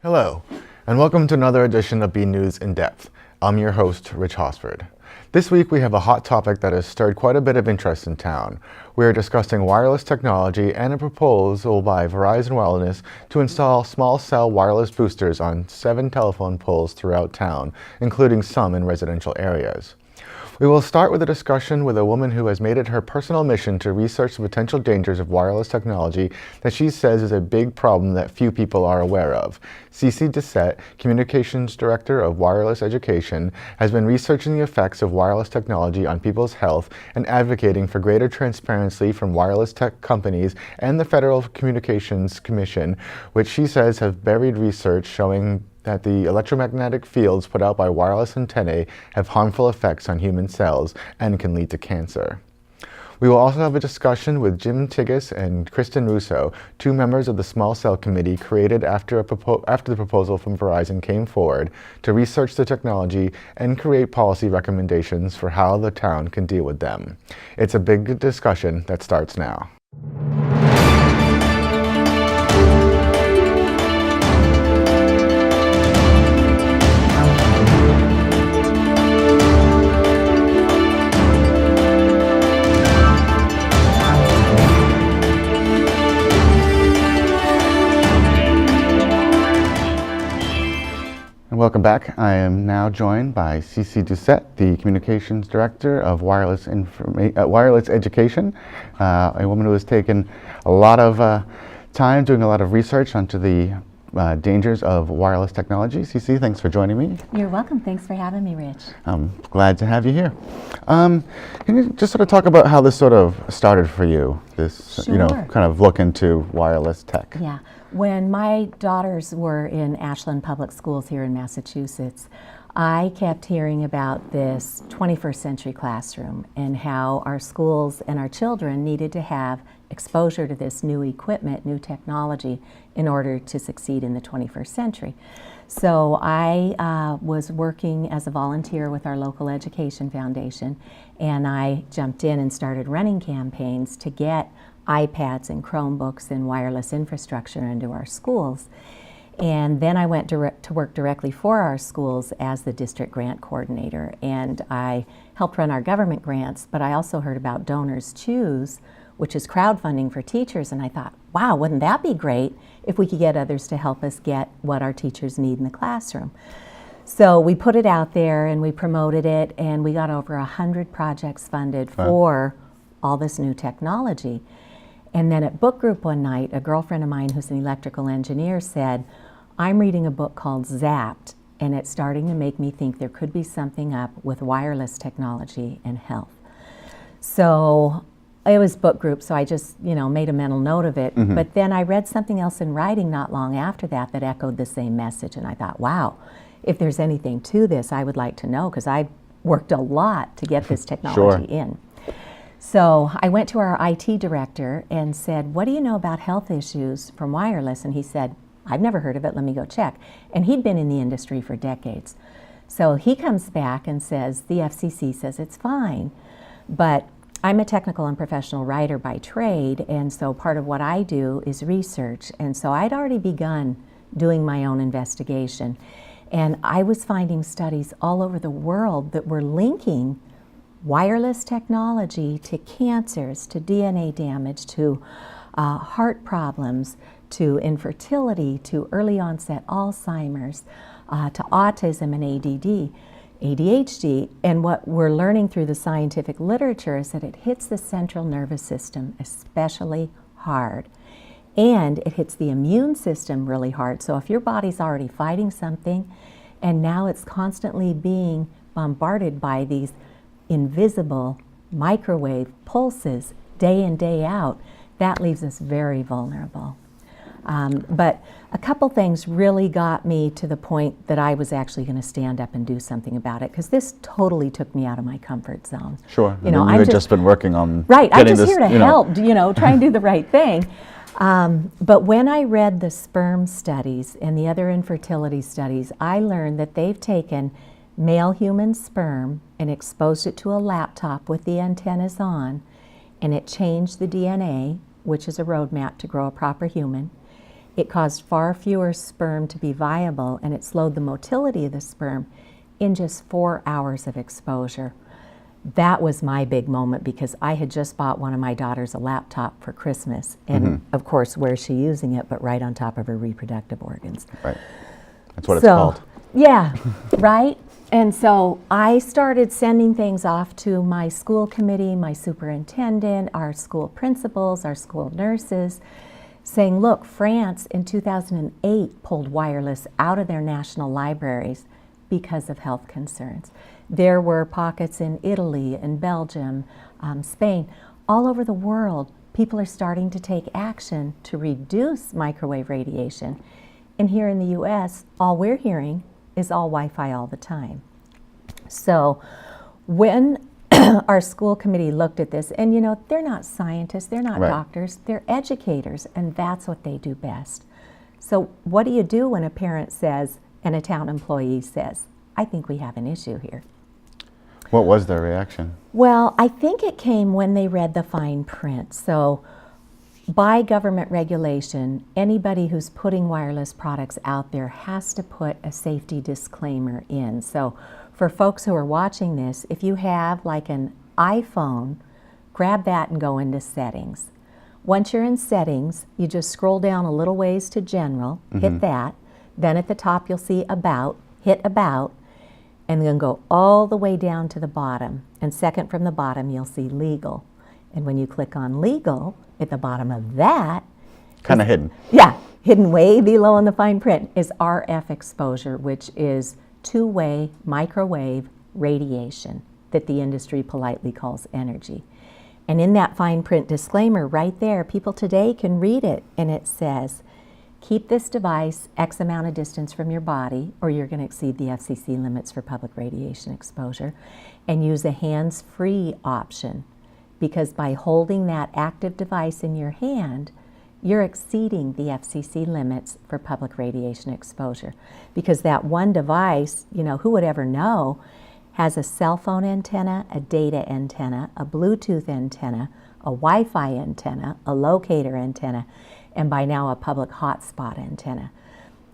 Hello, and welcome to another edition of BNEWS In Depth. I'm your host, Rich Hosford. This week we have a hot topic that has stirred quite a bit of interest in town. We are discussing wireless technology and a proposal by Verizon Wellness to install small cell wireless boosters on 7 telephone poles throughout town, including some in residential areas. We will start with a discussion with a woman who has made it her personal mission to research the potential dangers of wireless technology that she says is a big problem that few people are aware of. Cece, Doucette, Communications Director of Wireless Education, has been researching the effects of wireless technology on people's health and advocating for greater transparency from wireless tech companies and the Federal Communications Commission, which she says have buried research showing that the electromagnetic fields put out by wireless antennae have harmful effects on human cells and can lead to cancer. We will also have a discussion with Tigges and Kristin Russo, 2 members of the Small Cell Committee created after the proposal from Verizon came forward to research the technology and create policy recommendations for how the town can deal with them. It's a big discussion that starts now. Welcome back. I am now joined by Cece Doucette, the Communications Director of Wireless Education, a woman who has taken a lot of time doing a lot of research onto the dangers of wireless technology. Cece, thanks for joining me. You're welcome. Thanks for having me, Rich. I'm glad to have you here. Can you just sort of talk about how this sort of started for you, this Sure. kind of look into wireless tech? Yeah. When my daughters were in Ashland Public Schools here in Massachusetts, I kept hearing about this 21st century classroom and how our schools and our children needed to have exposure to this new equipment, new technology, in order to succeed in the 21st century. So I was working as a volunteer with our local education foundation, and I jumped in and started running campaigns to get iPads and Chromebooks and wireless infrastructure into our schools. And then I went to work directly for our schools as the district grant coordinator, and I helped run our government grants, but I also heard about Donors Choose, which is crowdfunding for teachers, and I thought, wow, wouldn't that be great if we could get others to help us get what our teachers need in the classroom. So we put it out there and we promoted it, and we got over 100 projects funded for all this new technology. And then at book group one night, a girlfriend of mine who's an electrical engineer said, I'm reading a book called Zapped, and it's starting to make me think there could be something up with wireless technology and health. So it was book group, so I just, made a mental note of it. Mm-hmm. But then I read something else in writing not long after that that echoed the same message, and I thought, wow, if there's anything to this, I would like to know, because I worked a lot to get this technology in. So I went to our IT director and said, what do you know about health issues from wireless? And he said, I've never heard of it, let me go check. And he'd been in the industry for decades. So he comes back and says, the FCC says it's fine. But I'm a technical and professional writer by trade, and so part of what I do is research. And so I'd already begun doing my own investigation. And I was finding studies all over the world that were linking wireless technology to cancers, to DNA damage, to heart problems, to infertility, to early onset Alzheimer's, to autism and ADD, ADHD. And what we're learning through the scientific literature is that it hits the central nervous system especially hard. And it hits the immune system really hard. So if your body's already fighting something and now it's constantly being bombarded by these invisible microwave pulses day in, day out, that leaves us very vulnerable. But a couple things really got me to the point that I was actually going to stand up and do something about it, because this totally took me out of my comfort zone. Sure. You had just been working on right. I'm just here to help. Try and do the right thing. But when I read the sperm studies and the other infertility studies, I learned that they've taken male human sperm and exposed it to a laptop with the antennas on, and it changed the DNA, which is a roadmap to grow a proper human. It caused far fewer sperm to be viable, and it slowed the motility of the sperm in just 4 hours of exposure. That was my big moment because I had just bought one of my daughters a laptop for Christmas. And of course, where's she using it but right on top of her reproductive organs? Right. That's what it's called. Yeah, right? And so I started sending things off to my school committee, my superintendent, our school principals, our school nurses, saying, look, France in 2008 pulled wireless out of their national libraries because of health concerns. There were pockets in Italy and Belgium, Spain, all over the world. People are starting to take action to reduce microwave radiation. And here in the US, all we're hearing is all Wi-Fi all the time. So when our school committee looked at this, and you know, they're not scientists, they're not doctors, they're educators, and that's what they do best. So what do you do when a parent says, and a town employee says, I think we have an issue here? What was their reaction? Well, I think it came when they read the fine print. So by government regulation, anybody who's putting wireless products out there has to put a safety disclaimer in. So for folks who are watching this, if you have like an iPhone, grab that and go into settings. Once you're in settings, you just scroll down a little ways to general, hit that. Then at the top you'll see about, hit about, and then go all the way down to the bottom. And second from the bottom, you'll see legal. And when you click on legal, at the bottom of that, kind of hidden. Yeah, hidden way below in the fine print is RF exposure, which is two-way microwave radiation that the industry politely calls energy. And in that fine print disclaimer right there, people today can read it, and it says, keep this device X amount of distance from your body, or you're going to exceed the FCC limits for public radiation exposure, and use a hands-free option, because by holding that active device in your hand, you're exceeding the FCC limits for public radiation exposure. Because that one device, you know, who would ever know, has a cell phone antenna, a data antenna, a Bluetooth antenna, a Wi-Fi antenna, a locator antenna, and by now a public hotspot antenna.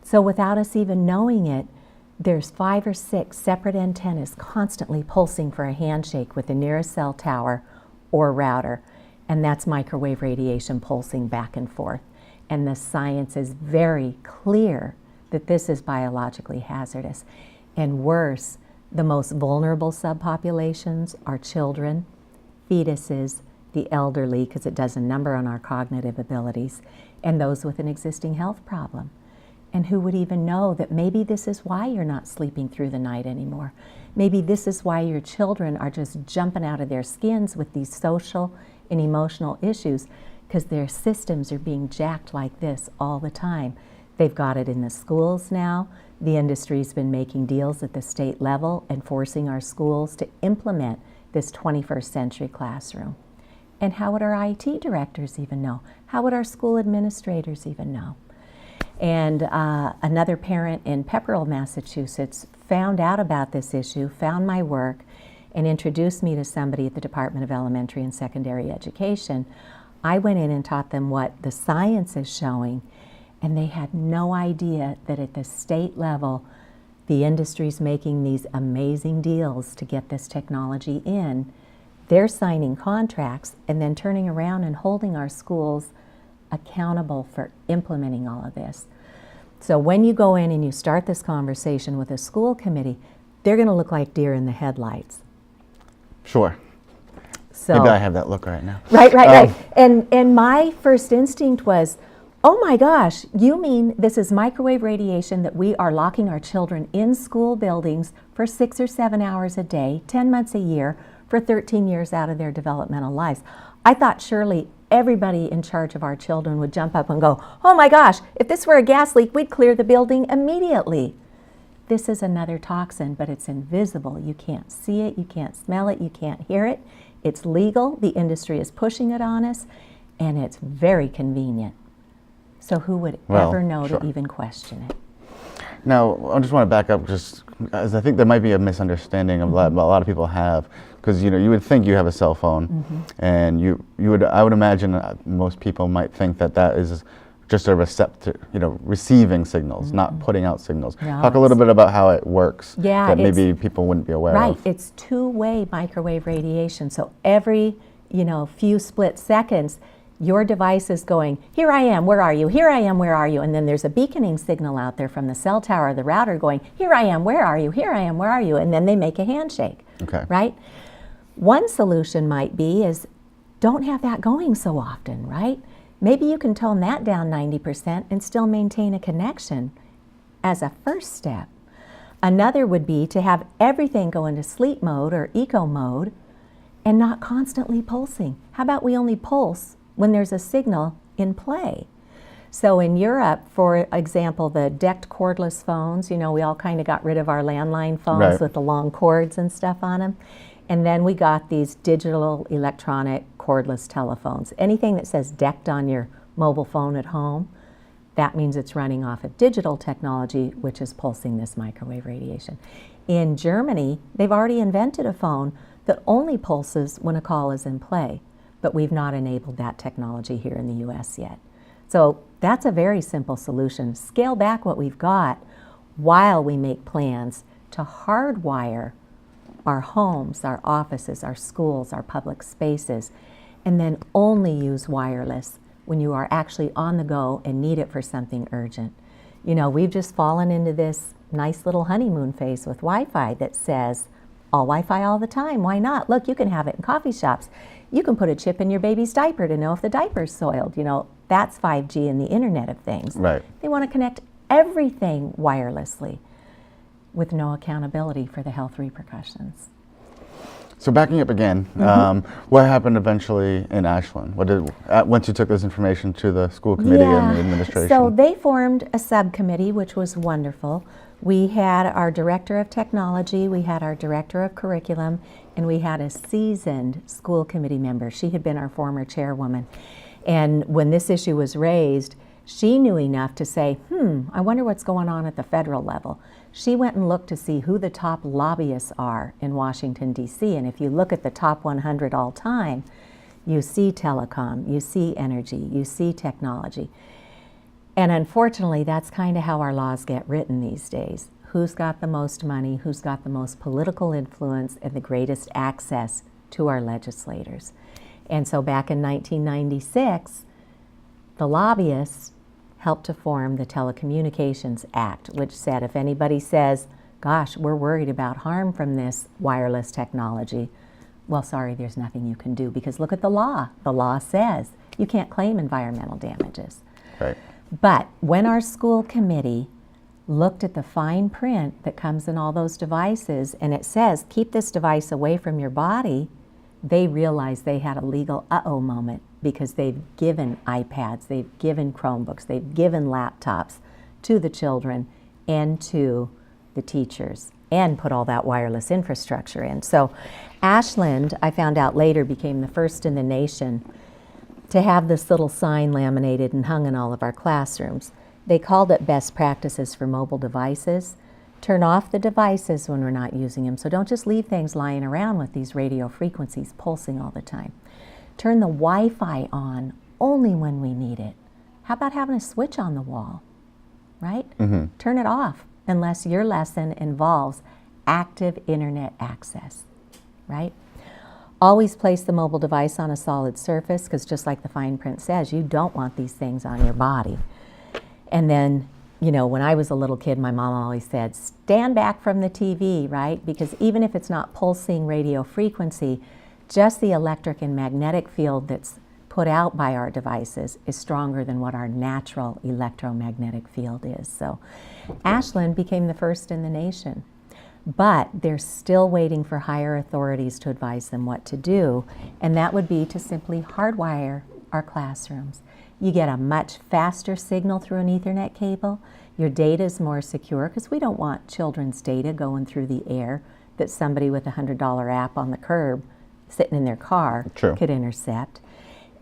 So without us even knowing it, there's 5 or 6 separate antennas constantly pulsing for a handshake with the nearest cell tower or router, and that's microwave radiation pulsing back and forth. And the science is very clear that this is biologically hazardous. And worse, the most vulnerable subpopulations are children, fetuses, the elderly, because it does a number on our cognitive abilities, and those with an existing health problem. And who would even know that maybe this is why you're not sleeping through the night anymore? Maybe this is why your children are just jumping out of their skins with these social and emotional issues, because their systems are being jacked like this all the time. They've got it in the schools now. The industry's been making deals at the state level and forcing our schools to implement this 21st century classroom. And how would our IT directors even know? How would our school administrators even know? And another parent in Pepperell, Massachusetts, found out about this issue, found my work, and introduced me to somebody at the Department of Elementary and Secondary Education. I went in and taught them what the science is showing, and they had no idea that at the state level, the industry's making these amazing deals to get this technology in. They're signing contracts and then turning around and holding our schools accountable for implementing all of this. So when you go in and you start this conversation with a school committee, they're going to look like deer in the headlights. Sure. So, maybe I have that look right now. Right. And my first instinct was, oh my gosh, you mean this is microwave radiation that we are locking our children in school buildings for 6 or 7 hours a day, 10 months a year, for 13 years out of their developmental lives. I thought surely everybody in charge of our children would jump up and go, oh my gosh, if this were a gas leak, we'd clear the building immediately. This is another toxin, but it's invisible. You can't see it, you can't smell it, you can't hear it. It's legal, the industry is pushing it on us, and it's very convenient. So who would ever know to even question it? Now, I just want to back up, just as I think there might be a misunderstanding of a lot of people have, because you would think you have a cell phone, and I would imagine most people might think that is just a receptor, receiving signals, not putting out signals. No, Talk a little bit about how it works Yeah, that maybe people wouldn't be aware right. of. It's two-way microwave radiation. So every, few split seconds, your device is going, here I am, where are you? Here I am, where are you? And then there's a beaconing signal out there from the cell tower or the router going, here I am, where are you? Here I am, where are you? And then they make a handshake, Okay. right? One solution might be is don't have that going so often, right? Maybe you can tone that down 90% and still maintain a connection as a first step. Another would be to have everything go into sleep mode or eco mode and not constantly pulsing. How about we only pulse when there's a signal in play? So in Europe, for example, the decked cordless phones, we all kind of got rid of our landline phones Right. with the long cords and stuff on them. And then we got these digital electronic cordless telephones. Anything that says decked on your mobile phone at home, that means it's running off of digital technology, which is pulsing this microwave radiation. In Germany, they've already invented a phone that only pulses when a call is in play, but we've not enabled that technology here in the US yet. So that's a very simple solution. Scale back what we've got while we make plans to hardwire our homes, our offices, our schools, our public spaces, and then only use wireless when you are actually on the go and need it for something urgent. We've just fallen into this nice little honeymoon phase with Wi-Fi that says, all Wi-Fi all the time, why not? Look, you can have it in coffee shops. You can put a chip in your baby's diaper to know if the diaper's soiled. That's 5G and the Internet of Things. Right. They want to connect everything wirelessly with no accountability for the health repercussions. So backing up again, what happened eventually in Ashland? Once you took this information to the school committee and the administration? So they formed a subcommittee, which was wonderful. We had our director of technology, we had our director of curriculum, and we had a seasoned school committee member. She had been our former chairwoman. And when this issue was raised, she knew enough to say, I wonder what's going on at the federal level. She went and looked to see who the top lobbyists are in Washington, D.C. And if you look at the top 100 all time, you see telecom, you see energy, you see technology. And unfortunately, that's kind of how our laws get written these days. Who's got the most money, who's got the most political influence and the greatest access to our legislators. And so back in 1996, the lobbyists helped to form the Telecommunications Act, which said if anybody says, gosh, we're worried about harm from this wireless technology, well, sorry, there's nothing you can do, because look at the law. The law says you can't claim environmental damages. Right. But when our school committee looked at the fine print that comes in all those devices, and it says, keep this device away from your body, they realized they had a legal uh-oh moment, because they've given iPads, they've given Chromebooks, they've given laptops to the children and to the teachers, and put all that wireless infrastructure in. So Ashland, I found out later, became the first in the nation to have this little sign laminated and hung in all of our classrooms. They called it best practices for mobile devices. Turn off the devices when we're not using them. So don't just leave things lying around with these radio frequencies pulsing all the time. Turn the Wi-Fi on only when we need it. How about having a switch on the wall, right? Turn it off unless your lesson involves active internet access, right? Always place the mobile device on a solid surface, because just like the fine print says, you don't want these things on your body. And then, when I was a little kid, my mom always said, stand back from the TV, right? Because even if it's not pulsing radio frequency, just the electric and magnetic field that's put out by our devices is stronger than what our natural electromagnetic field is. So Ashland became the first in the nation. But they're still waiting for higher authorities to advise them what to do, and that would be to simply hardwire our classrooms. You get a much faster signal through an Ethernet cable. Your data is more secure, because we don't want children's data going through the air that somebody with a $100 app on the curb sitting in their car could intercept.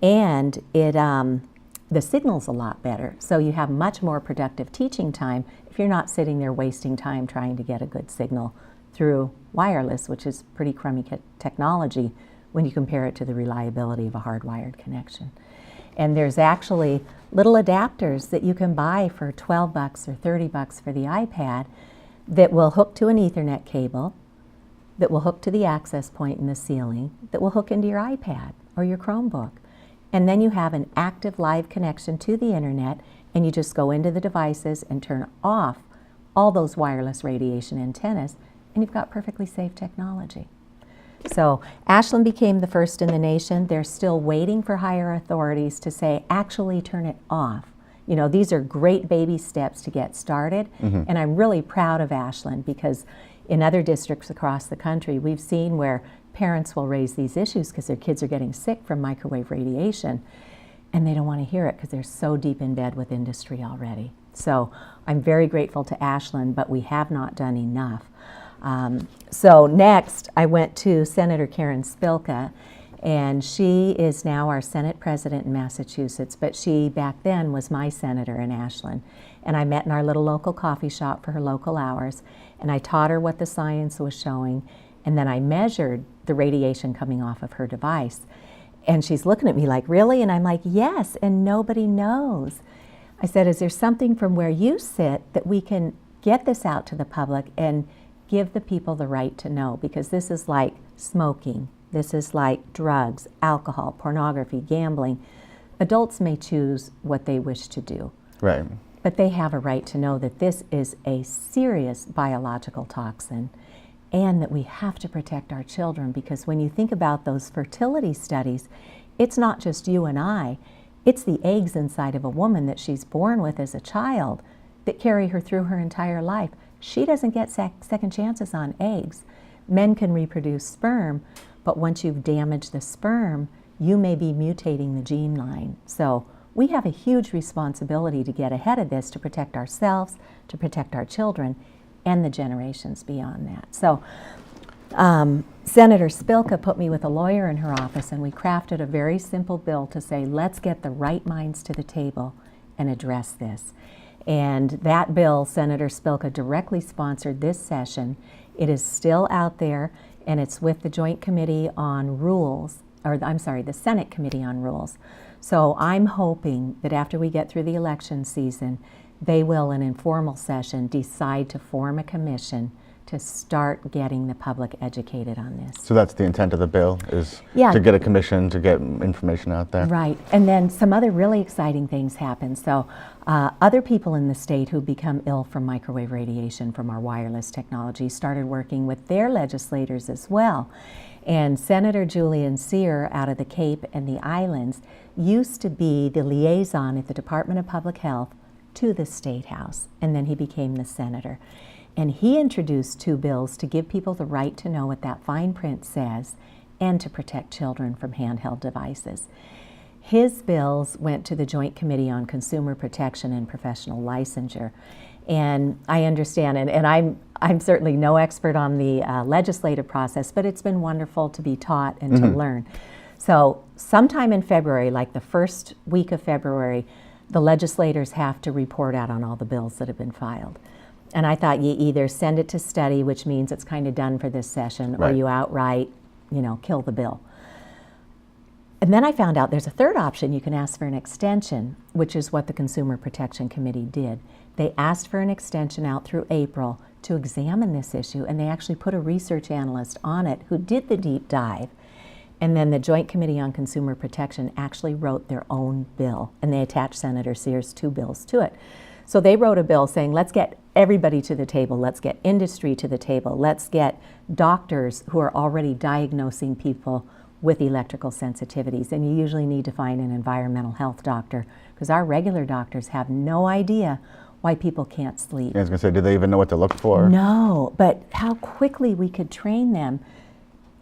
And the signal's a lot better, so you have much more productive teaching time if you're not sitting there wasting time trying to get a good signal through wireless, which is pretty crummy technology when you compare it to the reliability of a hardwired connection. And there's actually little adapters that you can buy for $12 or $30 for the iPad that will hook to an Ethernet cable, that will hook to the access point in the ceiling, that will hook into your iPad or your Chromebook. And then you have an active live connection to the internet, and you just go into the devices and turn off all those wireless radiation antennas, and you've got perfectly safe technology. So Ashland became the first in the nation. They're still waiting for higher authorities to say, actually turn it off. You know, these are great baby steps to get started, and I'm really proud of Ashland because in other districts across the country, we've seen where parents will raise these issues because their kids are getting sick from microwave radiation, and they don't want to hear it because they're so deep in bed with industry already. So I'm very grateful to Ashland, but we have not done enough. So next, I went to Senator Karen Spilka, and she is now our Senate President in Massachusetts, but she back then was my senator in Ashland. And I met in our little local coffee shop for her local hours, and I taught her what the science was showing, and then I measured the radiation coming off of her device. And she's looking at me like, really? And I'm like, yes, and nobody knows. I said, is there something from where you sit that we can get this out to the public and give the people the right to know? Because this is like smoking. This is like drugs, alcohol, pornography, gambling. Adults may choose what they wish to do. Right. But they have a right to know that this is a serious biological toxin and that we have to protect our children, because when you think about those fertility studies, it's not just you and I, it's the eggs inside of a woman that she's born with as a child that carry her through her entire life. She doesn't get second chances on eggs. Men can reproduce sperm, but once you've damaged the sperm, you may be mutating the gene line. So we have a huge responsibility to get ahead of this, to protect ourselves, to protect our children, and the generations beyond that. So Senator Spilka put me with a lawyer in her office, and we crafted a very simple bill to say, let's get the right minds to the table and address this. And that bill, Senator Spilka directly sponsored this session. It is still out there, and it's with the Joint Committee on Rules, or I'm sorry, the Senate Committee on Rules. So I'm hoping that after we get through the election season, they will, in informal session, decide to form a commission to start getting the public educated on this. So that's the intent of the bill, is to get a commission to get information out there? Right. And then some other really exciting things happen. So other people in the state who become ill from microwave radiation from our wireless technology started working with their legislators as well. And Senator Julian Sear out of the Cape and the Islands used to be the liaison at the Department of Public Health to the State House, and then he became the senator. And he introduced 2 bills to give people the right to know what that fine print says and to protect children from handheld devices. His bills went to the Joint Committee on Consumer Protection and Professional Licensure. And I understand, and I'm certainly no expert on the legislative process, but it's been wonderful to be taught and to learn. So sometime in February, like the first week of February, the legislators have to report out on all the bills that have been filed. And I thought you either send it to study, which means it's kind of done for this session, or you outright, kill the bill. And then I found out there's a third option. You can ask for an extension, which is what the Consumer Protection Committee did. They asked for an extension out through April to examine this issue, and they actually put a research analyst on it who did the deep dive. And then the Joint Committee on Consumer Protection actually wrote their own bill, and they attached Senator Sear's 2 bills to it. So they wrote a bill saying, let's get everybody to the table, let's get industry to the table, let's get doctors who are already diagnosing people with electrical sensitivities. And you usually need to find an environmental health doctor, because our regular doctors have no idea why people can't sleep. I was going to say, do they even know what to look for? No, but how quickly we could train them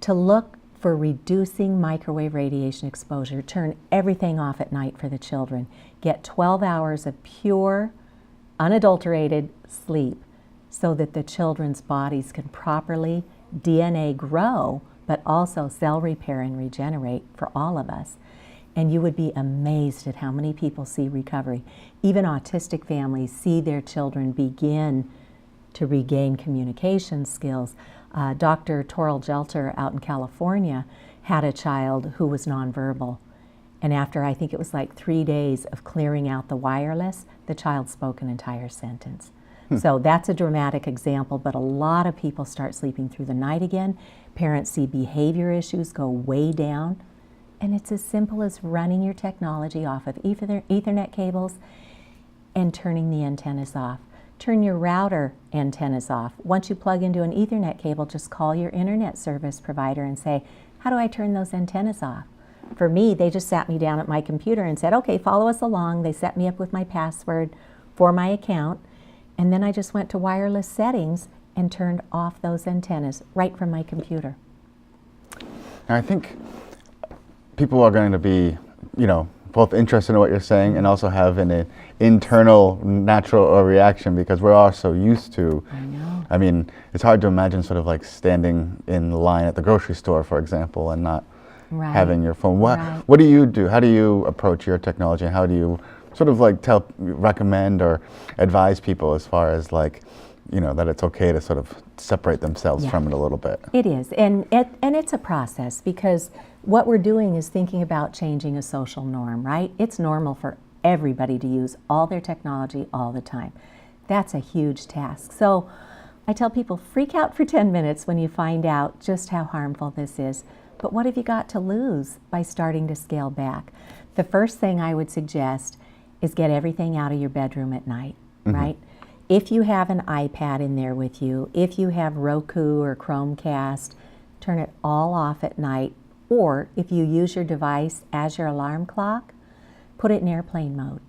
to look for reducing microwave radiation exposure, turn everything off at night for the children, get 12 hours of pure, unadulterated sleep so that the children's bodies can properly DNA grow, but also cell repair and regenerate for all of us. And you would be amazed at how many people see recovery. Even autistic families see their children begin to regain communication skills. Dr. Toril Gelter out in California had a child who was nonverbal, And after, I think it was like 3 days of clearing out the wireless, the child spoke an entire sentence. So that's a dramatic example, but a lot of people start sleeping through the night again. Parents see behavior issues go way down. And it's as simple as running your technology off of Ethernet cables and turning the antennas off. Turn your router antennas off. Once you plug into an Ethernet cable, just call your internet service provider and say, how do I turn those antennas off? For me, they just sat me down at my computer and said, okay, follow us along. They set me up with my password for my account. And then I just went to wireless settings and turned off those antennas right from my computer. And I think people are going to be, both interested in what you're saying and also have an internal natural reaction, because we're all so used to. I know. I mean, it's hard to imagine sort of like standing in line at the grocery store, for example, and not having your phone. What do you do? How do you approach your technology? How do you sort of like recommend or advise people as far as like, that it's okay to sort of separate themselves from it a little bit? It is, and it's a process, because what we're doing is thinking about changing a social norm, right? It's normal for everybody to use all their technology all the time. That's a huge task. So I tell people, freak out for 10 minutes when you find out just how harmful this is. But what have you got to lose by starting to scale back? The first thing I would suggest is get everything out of your bedroom at night, right? If you have an iPad in there with you, if you have Roku or Chromecast, turn it all off at night. Or if you use your device as your alarm clock, put it in airplane mode,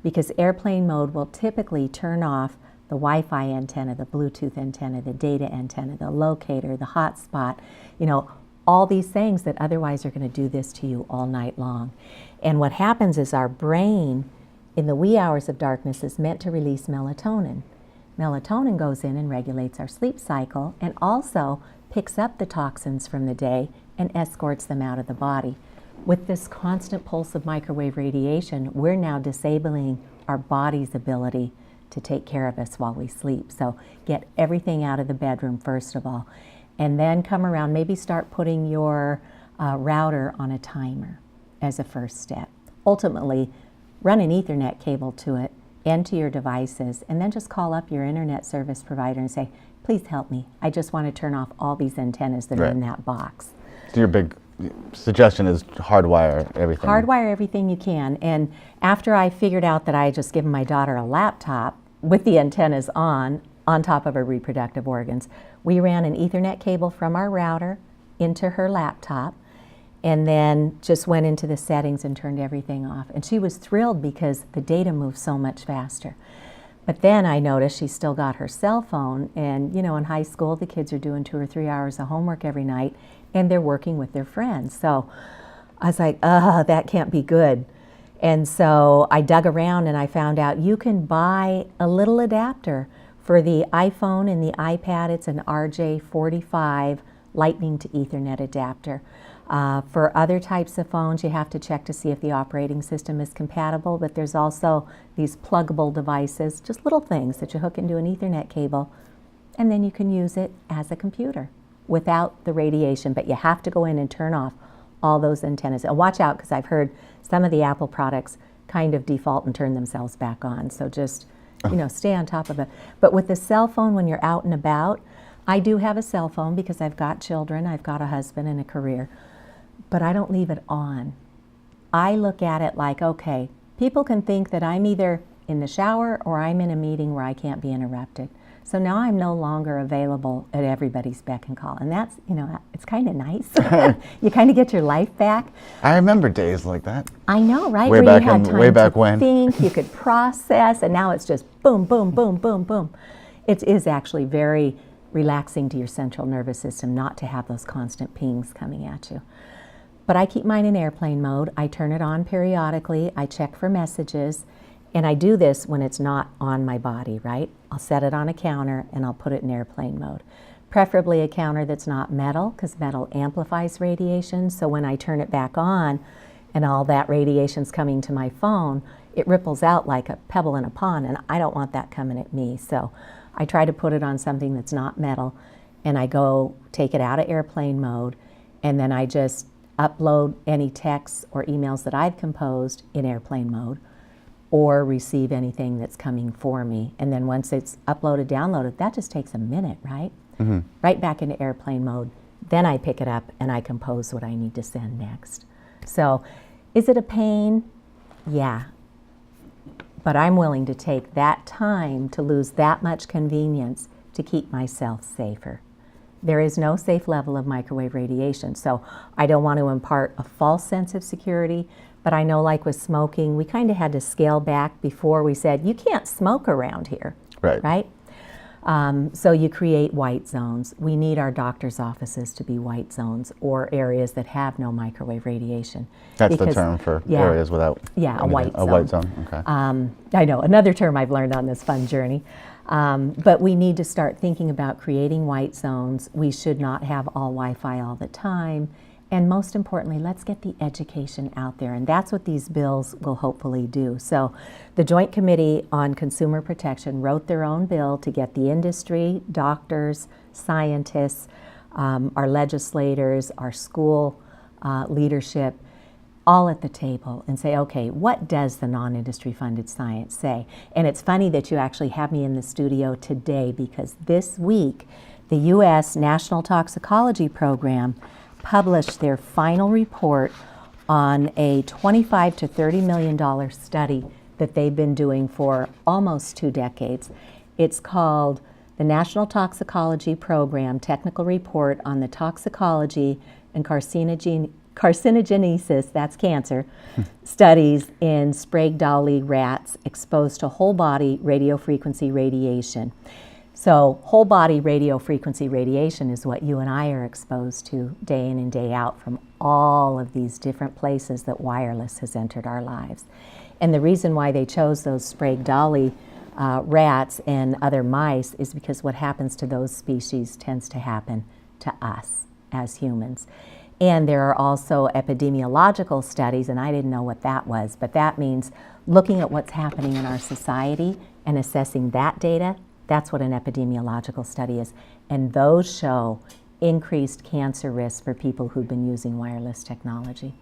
because airplane mode will typically turn off the Wi-Fi antenna, the Bluetooth antenna, the data antenna, the locator, the hotspot, all these things that otherwise are going to do this to you all night long. And what happens is our brain in the wee hours of darkness is meant to release melatonin. Melatonin goes in and regulates our sleep cycle and also picks up the toxins from the day and escorts them out of the body. With this constant pulse of microwave radiation, we're now disabling our body's ability to take care of us while we sleep. So get everything out of the bedroom first of all, and then come around, maybe start putting your router on a timer as a first step. Ultimately, run an Ethernet cable to it and to your devices, and then just call up your internet service provider and say, please help me. I just want to turn off all these antennas that are in that box. So your big suggestion is hardwire everything. Hardwire everything you can. And after I figured out that I had just given my daughter a laptop with the antennas on top of her reproductive organs, we ran an Ethernet cable from our router into her laptop, and then just went into the settings and turned everything off. And she was thrilled because the data moved so much faster. But then I noticed she still got her cell phone, and in high school the kids are doing 2 or 3 hours of homework every night, and they're working with their friends. So I was like, that can't be good. And so I dug around and I found out you can buy a little adapter for the iPhone and the iPad. It's an RJ45 Lightning to Ethernet adapter. For other types of phones, you have to check to see if the operating system is compatible, but there's also these pluggable devices, just little things that you hook into an Ethernet cable, and then you can use it as a computer without the radiation, but you have to go in and turn off all those antennas. And watch out, because I've heard some of the Apple products kind of default and turn themselves back on, so just stay on top of it. But with the cell phone, when you're out and about, I do have a cell phone because I've got children, I've got a husband and a career, but I don't leave it on. I look at it like, okay, people can think that I'm either in the shower or I'm in a meeting where I can't be interrupted. So now I'm no longer available at everybody's beck and call. And that's, it's kind of nice. You kind of get your life back. I remember days like that. I know, right? Way Where back you had in- time way back to when. think, you could process, and now it's just boom, boom, boom, boom, boom. It is actually very relaxing to your central nervous system not to have those constant pings coming at you. But I keep mine in airplane mode. I turn it on periodically. I check for messages. And I do this when it's not on my body, right? I'll set it on a counter and I'll put it in airplane mode. Preferably a counter that's not metal, because metal amplifies radiation. So when I turn it back on and all that radiation's coming to my phone, it ripples out like a pebble in a pond, and I don't want that coming at me. So I try to put it on something that's not metal, and I go take it out of airplane mode, and then I just upload any texts or emails that I've composed in airplane mode, or receive anything that's coming for me. And then once it's uploaded, downloaded, that just takes a minute, right? Right back into airplane mode. Then I pick it up and I compose what I need to send next. So is it a pain? Yeah. But I'm willing to take that time to lose that much convenience to keep myself safer. There is no safe level of microwave radiation, so I don't want to impart a false sense of security, but I know, like with smoking, we kind of had to scale back before we said, you can't smoke around here, right? So you create white zones. We need our doctor's offices to be white zones, or areas that have no microwave radiation. That's the term for areas without a white zone. A white zone, okay. I know, another term I've learned on this fun journey. But we need to start thinking about creating white zones. We should not have all Wi-Fi all the time. And most importantly, let's get the education out there. And that's what these bills will hopefully do. So the Joint Committee on Consumer Protection wrote their own bill to get the industry, doctors, scientists, our legislators, our school leadership, all at the table and say, okay, what does the non-industry funded science say? And it's funny that you actually have me in the studio today, because this week, the U.S. National Toxicology Program published their final report on a $25 to $30 million study that they've been doing for almost 2 decades. It's called the National Toxicology Program Technical Report on the Toxicology and Carcinogenesis, that's cancer, studies in Sprague-Dawley rats exposed to whole body radiofrequency radiation. So whole body radiofrequency radiation is what you and I are exposed to day in and day out from all of these different places that wireless has entered our lives. And the reason why they chose those Sprague-Dawley rats and other mice is because what happens to those species tends to happen to us as humans. And there are also epidemiological studies, and I didn't know what that was, but that means looking at what's happening in our society and assessing that data. That's what an epidemiological study is. And those show increased cancer risk for people who've been using wireless technology.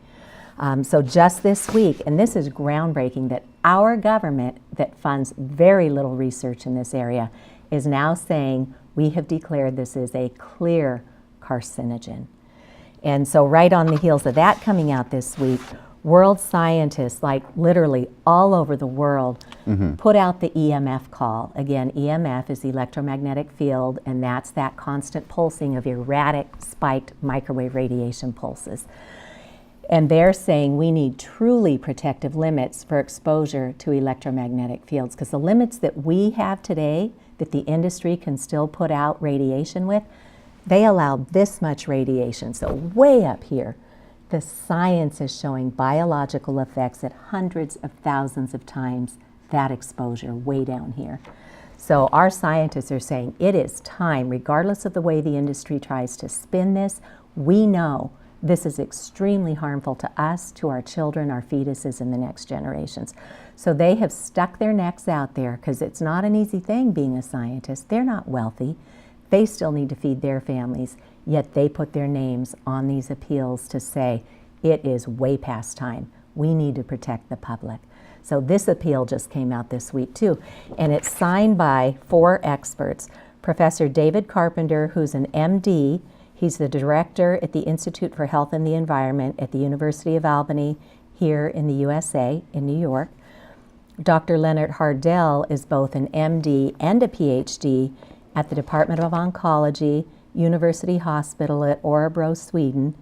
So just this week, and this is groundbreaking, that our government that funds very little research in this area is now saying we have declared this is a clear carcinogen. And so right on the heels of that coming out this week, world scientists, like literally all over the world, put out the EMF call. Again, EMF is the electromagnetic field, and that's that constant pulsing of erratic, spiked microwave radiation pulses. And they're saying we need truly protective limits for exposure to electromagnetic fields, because the limits that we have today, that the industry can still put out radiation with, they allow this much radiation. So way up here, the science is showing biological effects at hundreds of thousands of times that exposure way down here. So our scientists are saying it is time, regardless of the way the industry tries to spin this, we know this is extremely harmful to us, to our children, our fetuses, and the next generations. So they have stuck their necks out there, because it's not an easy thing being a scientist. They're not wealthy. They still need to feed their families, yet they put their names on these appeals to say it is way past time. We need to protect the public. So this appeal just came out this week too, and it's signed by 4 experts. Professor David Carpenter, who's an MD, he's the director at the Institute for Health and the Environment at the University of Albany here in the USA, in New York. Dr. Leonard Hardell is both an MD and a PhD at the Department of Oncology, University Hospital at Örebro, Sweden,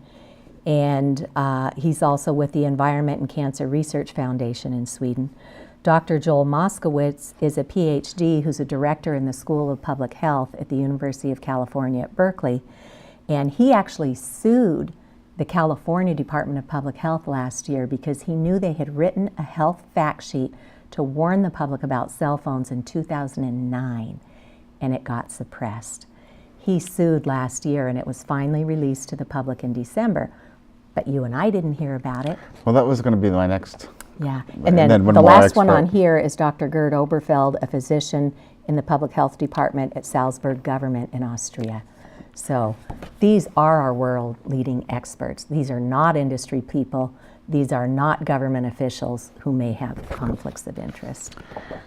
and he's also with the Environment and Cancer Research Foundation in Sweden. Dr. Joel Moskowitz is a PhD who's a director in the School of Public Health at the University of California at Berkeley, and he actually sued the California Department of Public Health last year because he knew they had written a health fact sheet to warn the public about cell phones in 2009, and it got suppressed. He sued last year, and it was finally released to the public in December. But you and I didn't hear about it. Well, that was going to be my next. Yeah, and then the last one on here is Dr. Gerd Oberfeld, a physician in the public health department at Salzburg Government in Austria. So these are our world leading experts. These are not industry people. These are not government officials who may have conflicts of interest.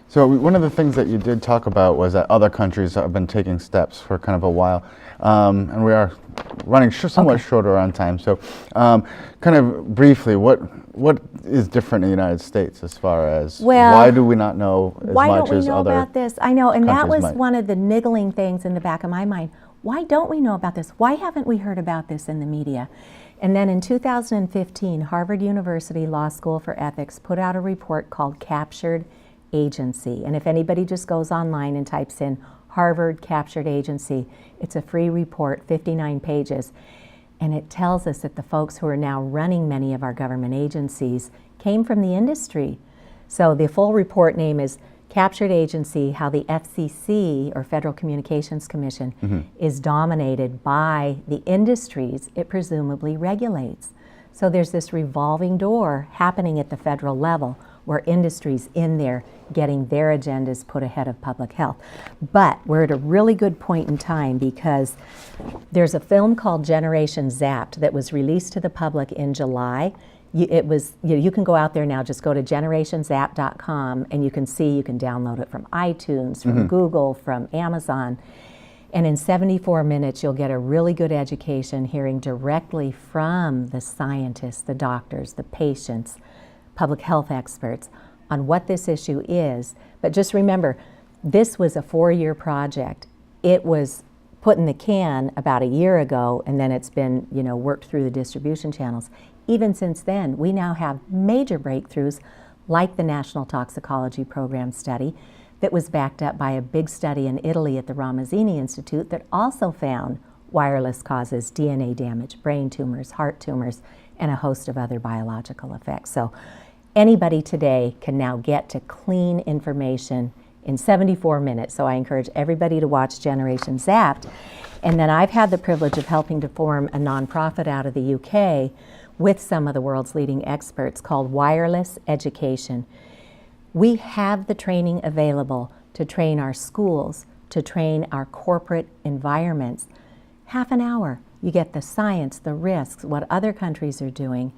So one of the things that you did talk about was that other countries have been taking steps for kind of a while, and we are running somewhat shorter on time. So kind of briefly, what is different in the United States as far as why do we not know as much as other Why don't we know about this? I know, and that was might. one of the niggling things in the back of my mind. Why don't we know about this? Why haven't we heard about this in the media? And then in 2015, Harvard University Law School for Ethics put out a report called Captured Agency. And if anybody just goes online and types in Harvard Captured Agency, it's a free report, 59 pages. And it tells us that the folks who are now running many of our government agencies came from the industry. So the full report name is Captured Agency, How the FCC, or Federal Communications Commission, is dominated by the industries it presumably regulates. So there's this revolving door happening at the federal level where industry's in there getting their agendas put ahead of public health. But we're at a really good point in time because there's a film called Generation Zapped that was released to the public in July. You can go out there now, just go to generationzap.com and you can download it from iTunes, from Google, from Amazon. And in 74 minutes, you'll get a really good education hearing directly from the scientists, the doctors, the patients, public health experts on what this issue is. But just remember, this was a 4-year project. It was put in the can about a year ago, and then it's been, worked through the distribution channels. Even since then, we now have major breakthroughs like the National Toxicology Program study that was backed up by a big study in Italy at the Ramazzini Institute that also found wireless causes DNA damage, brain tumors, heart tumors, and a host of other biological effects. So anybody today can now get to clean information in 74 minutes. So I encourage everybody to watch Generation Zapped. And then I've had the privilege of helping to form a nonprofit out of the UK with some of the world's leading experts called Wireless Education. We have the training available to train our schools, to train our corporate environments. Half an hour, you get the science, the risks, what other countries are doing,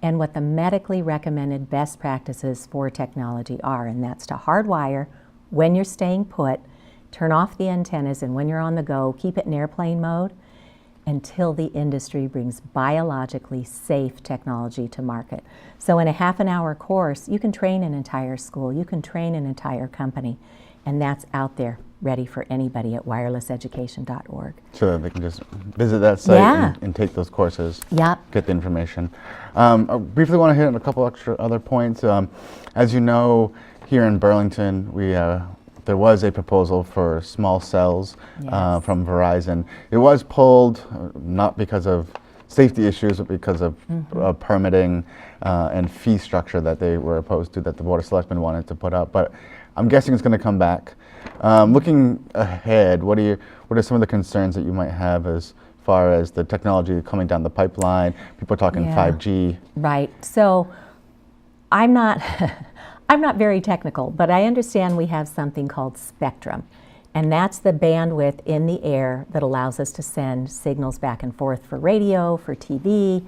and what the medically recommended best practices for technology are. And that's to hardwire when you're staying put, turn off the antennas, and when you're on the go, keep it in airplane mode until the industry brings biologically safe technology to market. So in a half an hour course, you can train an entire school, you can train an entire company, and that's out there ready for anybody at wirelesseducation.org. So that they can just visit that site and take those courses, get the information. I briefly want to hit on a couple extra other points. As you know, here in Burlington, there was a proposal for small cells from Verizon. It was pulled, not because of safety issues, but because of permitting and fee structure that they were opposed to, that the Board of Selectmen wanted to put up. But I'm guessing it's going to come back. Looking ahead, what are some of the concerns that you might have as far as the technology coming down the pipeline? People are talking 5G. Right. So I'm not I'm not very technical, but I understand we have something called spectrum, and that's the bandwidth in the air that allows us to send signals back and forth for radio, for TV,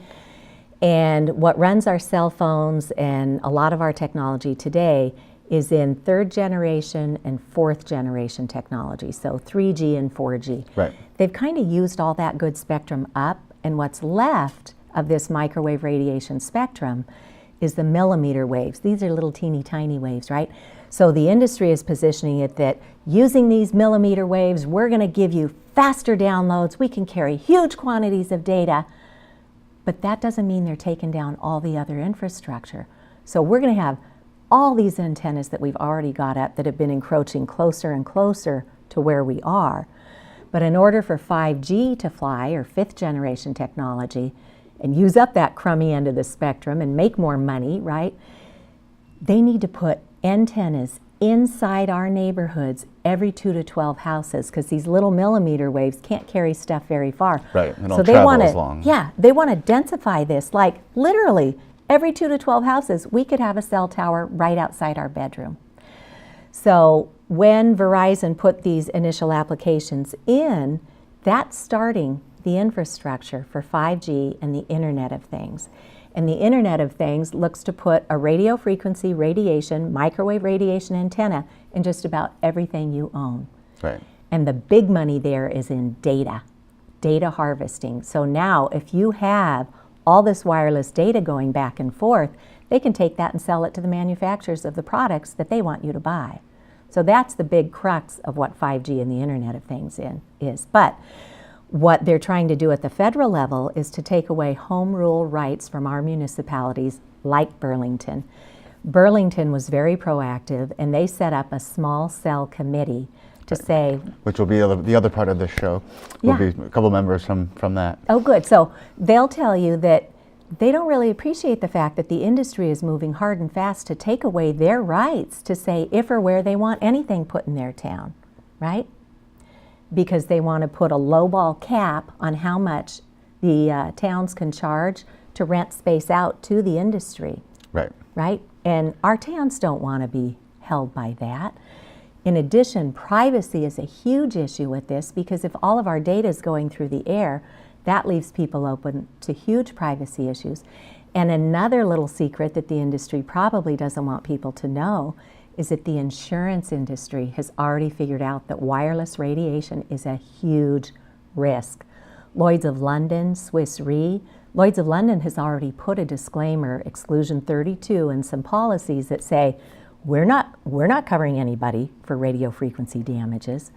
and what runs our cell phones and a lot of our technology today is in 3rd generation and 4th generation technology, so 3G and 4G. Right. They've kind of used all that good spectrum up, and what's left of this microwave radiation spectrum is the millimeter waves. These are little teeny tiny waves, right? So the industry is positioning it that using these millimeter waves, we're going to give you faster downloads, we can carry huge quantities of data, but that doesn't mean they're taking down all the other infrastructure. So we're going to have all these antennas that we've already got up that have been encroaching closer and closer to where we are. But in order for 5G to fly, or 5th generation technology, and use up that crummy end of the spectrum and make more money, right? They need to put antennas inside our neighborhoods every 2 to 12 houses, because these little millimeter waves can't carry stuff very far. Right, they don't travel as long. Yeah, they want to densify this, like literally every 2 to 12 houses, we could have a cell tower right outside our bedroom. So when Verizon put these initial applications in, That's starting the infrastructure for 5G and the Internet of Things. And the Internet of Things looks to put a radio frequency radiation, microwave radiation antenna in just about everything you own. Right. And the big money there is in data harvesting. So now if you have all this wireless data going back and forth, they can take that and sell it to the manufacturers of the products that they want you to buy. So that's the big crux of what 5G and the Internet of Things is. But what they're trying to do at the federal level is to take away home rule rights from our municipalities like Burlington. Burlington was very proactive, and they set up a small cell committee to say... Which will be the other part of this show. Will be a couple members from that. Oh, good. So they'll tell you that they don't really appreciate the fact that the industry is moving hard and fast to take away their rights to say if or where they want anything put in their town, right? Because they want to put a lowball cap on how much the towns can charge to rent space out to the industry. Right. Right? And our towns don't want to be held by that. In addition, privacy is a huge issue with this, because if all of our data is going through the air, that leaves people open to huge privacy issues. And another little secret that the industry probably doesn't want people to know is that the insurance industry has already figured out that wireless radiation is a huge risk. Lloyd's of London, Swiss Re, Lloyd's of London has already put a disclaimer, exclusion 32, and some policies that say, we're not covering anybody for radio frequency damages.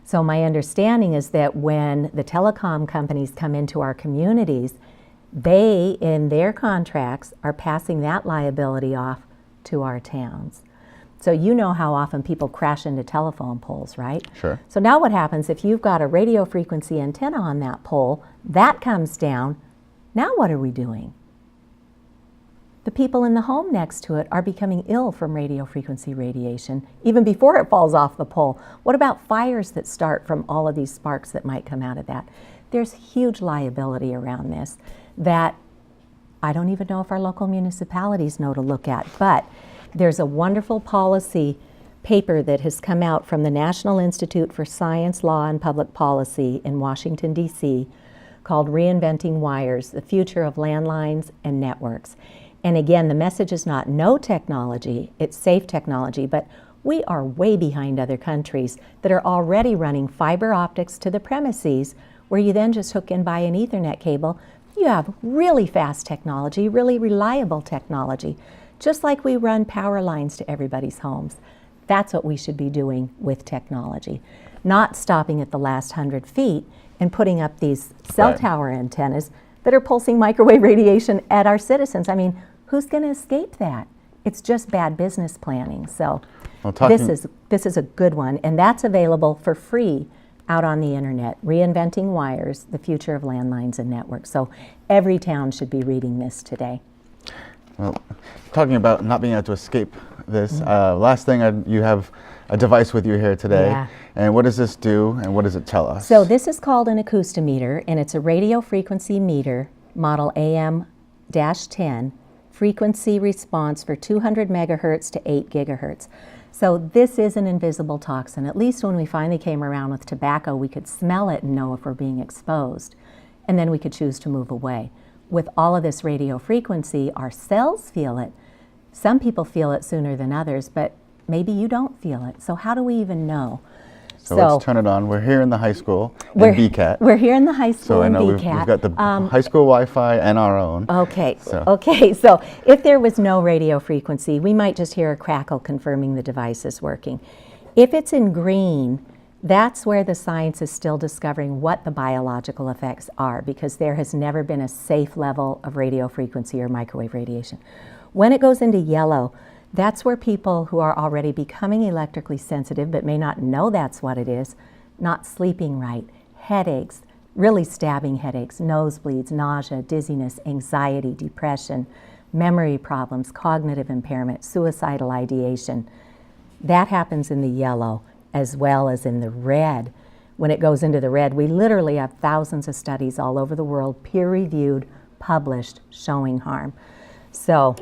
So my understanding is that when the telecom companies come into our communities, they, in their contracts, are passing that liability off to our towns. So you know how often people crash into telephone poles, right? Sure. So now what happens if you've got a radio frequency antenna on that pole, that comes down, now what are we doing? The people in the home next to it are becoming ill from radio frequency radiation even before it falls off the pole. What about fires that start from all of these sparks that might come out of that? There's huge liability around this that I don't even know if our local municipalities know to look at, but there's a wonderful policy paper that has come out from the National Institute for Science, Law, and Public Policy in Washington, D.C., called Reinventing Wires, the Future of Landlines and Networks. And again, the message is not no technology, it's safe technology, but we are way behind other countries that are already running fiber optics to the premises, where you then just hook in by an Ethernet cable. You have really fast technology, really reliable technology, just like we run power lines to everybody's homes. That's what we should be doing with technology, not stopping at the last 100 feet and putting up these cell tower antennas that are pulsing microwave radiation at our citizens. I mean, who's going to escape that? It's just bad business planning. So this is a good one, and that's available for free out on the internet. Reinventing Wires, the Future of Landlines and Networks. So every town should be reading this today. Well, talking about not being able to escape this, last thing, you have a device with you here today. Yeah. And what does this do, and what does it tell us? So this is called an acoustometer, and it's a radio frequency meter, model AM-10, frequency response for 200 megahertz to 8 gigahertz. So this is an invisible toxin. At least when we finally came around with tobacco, we could smell it and know if we're being exposed, and then we could choose to move away. With all of this radio frequency, our cells feel it. Some people feel it sooner than others, but maybe you don't feel it. So how do we even know? So let's turn it on. We're here in the high school in BCAT. We're here in the high school so in I know BCAT. we've got the high school Wi-Fi and our own. Okay, so if there was no radio frequency, we might just hear a crackle confirming the device is working. If it's in green, that's where the science is still discovering what the biological effects are, because there has never been a safe level of radio frequency or microwave radiation. When it goes into yellow, that's where people who are already becoming electrically sensitive but may not know that's what it is, not sleeping right, headaches, really stabbing headaches, nosebleeds, nausea, dizziness, anxiety, depression, memory problems, cognitive impairment, suicidal ideation. That happens in the yellow as well as in the red. When it goes into the red, we literally have thousands of studies all over the world, peer-reviewed, published, showing harm. So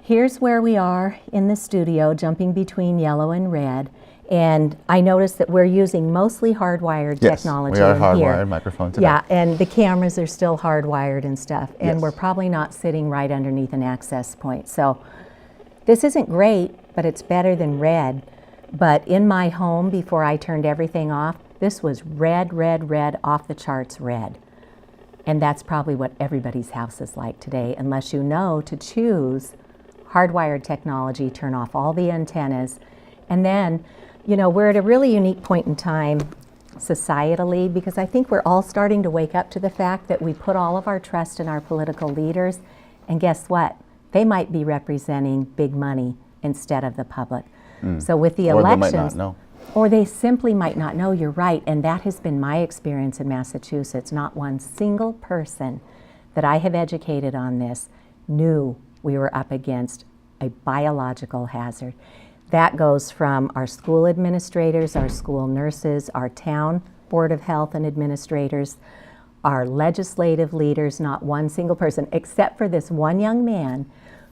here's where we are in the studio, jumping between yellow and red. And I noticed that we're using mostly hardwired technology we are in hardwired here. microphone today. Yeah, and the cameras are still hardwired and stuff. And Yes. we're probably not sitting right underneath an access point. So this isn't great, but it's better than red. But in my home, before I turned everything off, this was red, red, red, off the charts red. And that's probably what everybody's house is like today, unless you know to choose hardwired technology, turn off all the antennas. And then, you know, we're at a really unique point in time societally, because I think we're all starting to wake up to the fact that we put all of our trust in our political leaders, and guess what? They might be representing big money instead of the public. So with the elections, or they might not know. Or they simply might not know, you're right, and that has been my experience in Massachusetts. Not one single person that I have educated on this knew we were up against a biological hazard. That goes from our school administrators, our school nurses, our town board of health and administrators, our legislative leaders, not one single person, except for this one young man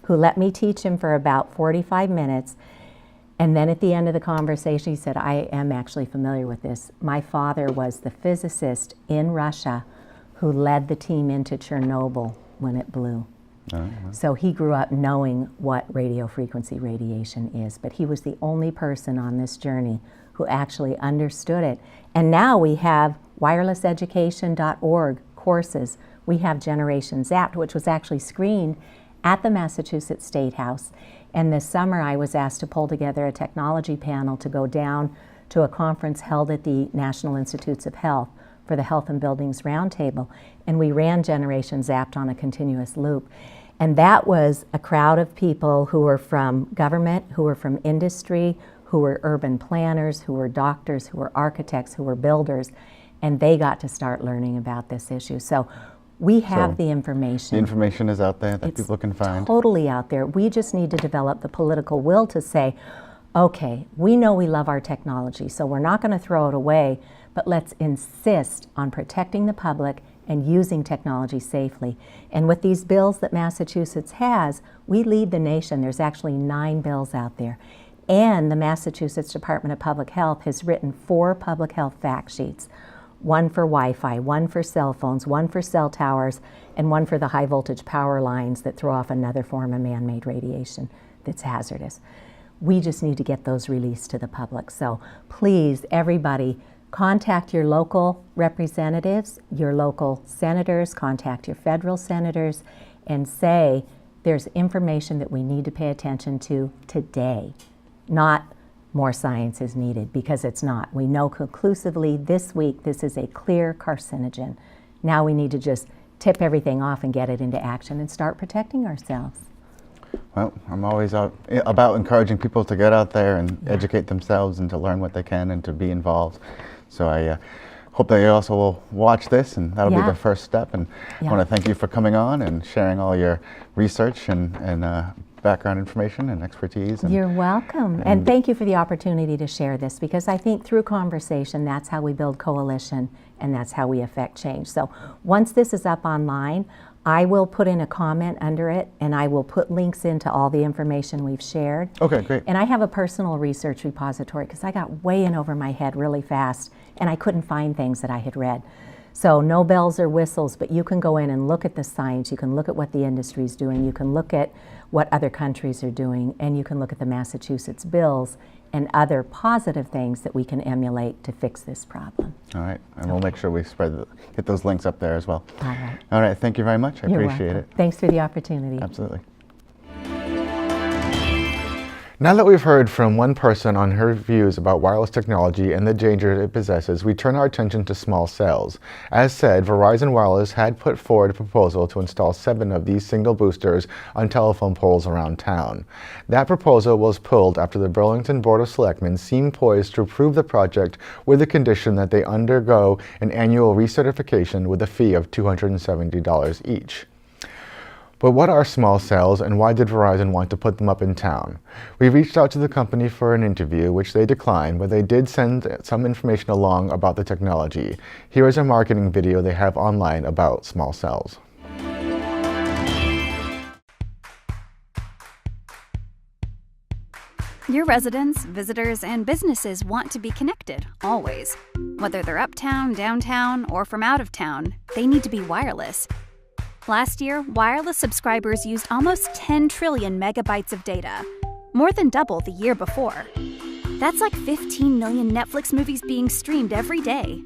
who let me teach him for about 45 minutes. And then at the end of the conversation, he said, I am actually familiar with this. My father was the physicist in Russia who led the team into Chernobyl when it blew. So he grew up knowing what radio frequency radiation is, but he was the only person on this journey who actually understood it. And now we have wirelesseducation.org courses. We have Generation Zapped, which was actually screened at the Massachusetts State House. And this summer I was asked to pull together a technology panel to go down to a conference held at the National Institutes of Health for the Health and Buildings Roundtable. And we ran Generation Zapped on a continuous loop. And that was a crowd of people who were from government, who were from industry, who were urban planners, who were doctors, who were architects, who were builders. And they got to start learning about this issue. So we have the information. The information is out there that people can find. Totally out there. We just need to develop the political will to say, okay, we know we love our technology, so we're not going to throw it away, but let's insist on protecting the public and using technology safely. And with these bills that Massachusetts has, we lead the nation. There's actually 9 bills out there. And the Massachusetts Department of Public Health has written 4 public health fact sheets. One for Wi-Fi, one for cell phones, one for cell towers, and one for the high voltage power lines that throw off another form of man-made radiation that's hazardous. We just need to get those released to the public. So please, everybody, contact your local representatives, your local senators, contact your federal senators, and say there's information that we need to pay attention to today, not more science is needed, because it's not. We know conclusively this week this is a clear carcinogen. Now we need to just tip everything off and get it into action and start protecting ourselves. Well, I'm always about encouraging people to get out there and educate themselves and to learn what they can and to be involved. So I hope that you also will watch this, and that'll be the first step. And I want to thank you for coming on and sharing all your research and background information and expertise. You're welcome. And thank you for the opportunity to share this, because I think through conversation, that's how we build coalition and that's how we affect change. So once this is up online, I will put in a comment under it, and I will put links into all the information we've shared. Okay, great. And I have a personal research repository, because I got way in over my head really fast and I couldn't find things that I had read. So no bells or whistles, but you can go in and look at the science, you can look at what the industry is doing, you can look at what other countries are doing, and you can look at the Massachusetts bills and other positive things that we can emulate to fix this problem. All right, and we'll make sure we get those links up there as well. All right. All right, thank you very much. I appreciate it. Thanks for the opportunity. Absolutely. Now that we've heard from one person on her views about wireless technology and the danger it possesses, we turn our attention to small cells. As said, Verizon Wireless had put forward a proposal to install 7 of these single boosters on telephone poles around town. That proposal was pulled after the Burlington Board of Selectmen seemed poised to approve the project with the condition that they undergo an annual recertification with a fee of $270 each. But what are small cells, and why did Verizon want to put them up in town? We reached out to the company for an interview, which they declined, but they did send some information along about the technology. Here is a marketing video they have online about small cells. Your residents, visitors, and businesses want to be connected, always. Whether they're uptown, downtown, or from out of town, they need to be wireless. Last year, wireless subscribers used almost 10 trillion megabytes of data, more than double the year before. That's like 15 million Netflix movies being streamed every day.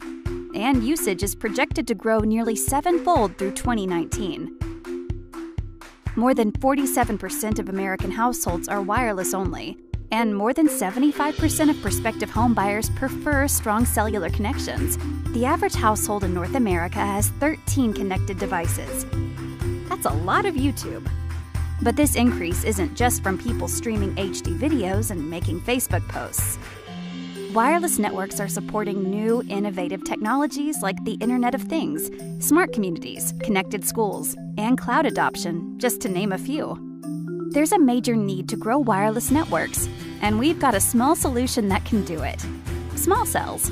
And usage is projected to grow nearly 7-fold through 2019. More than 47% of American households are wireless only, and more than 75% of prospective home buyers prefer strong cellular connections. The average household in North America has 13 connected devices. That's a lot of YouTube. But this increase isn't just from people streaming HD videos and making Facebook posts. Wireless networks are supporting new, innovative technologies like the Internet of Things, smart communities, connected schools, and cloud adoption, just to name a few. There's a major need to grow wireless networks, and we've got a small solution that can do it. Small cells.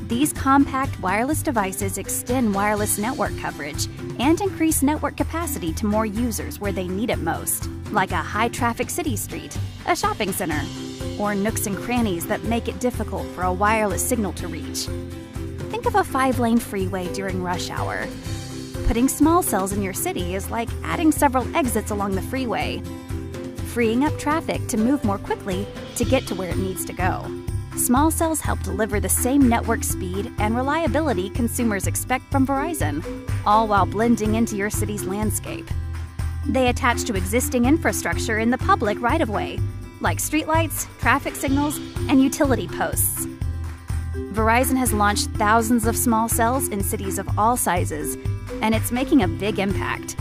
These compact wireless devices extend wireless network coverage and increase network capacity to more users where they need it most, like a high-traffic city street, a shopping center, or nooks and crannies that make it difficult for a wireless signal to reach. Think of a 5-lane freeway during rush hour. Putting small cells in your city is like adding several exits along the freeway, freeing up traffic to move more quickly to get to where it needs to go. Small cells help deliver the same network speed and reliability consumers expect from Verizon, all while blending into your city's landscape. They attach to existing infrastructure in the public right-of-way, like streetlights, traffic signals, and utility posts. Verizon has launched thousands of small cells in cities of all sizes, and it's making a big impact.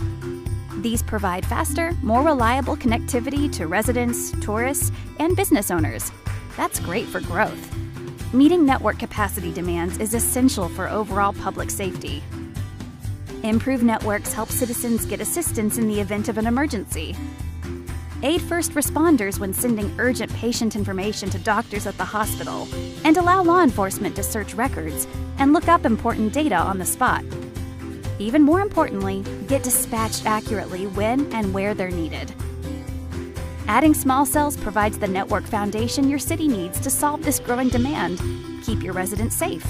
These provide faster, more reliable connectivity to residents, tourists, and business owners. That's great for growth. Meeting network capacity demands is essential for overall public safety. Improved networks help citizens get assistance in the event of an emergency. Aid first responders when sending urgent patient information to doctors at the hospital, and allow law enforcement to search records and look up important data on the spot. Even more importantly, get dispatched accurately when and where they're needed. Adding small cells provides the network foundation your city needs to solve this growing demand, keep your residents safe,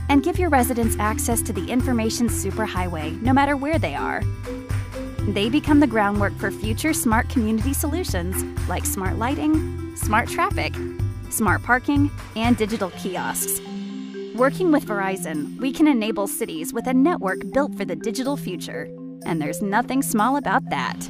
and give your residents access to the information superhighway no matter where they are. They become the groundwork for future smart community solutions like smart lighting, smart traffic, smart parking, and digital kiosks. Working with Verizon, we can enable cities with a network built for the digital future, and there's nothing small about that.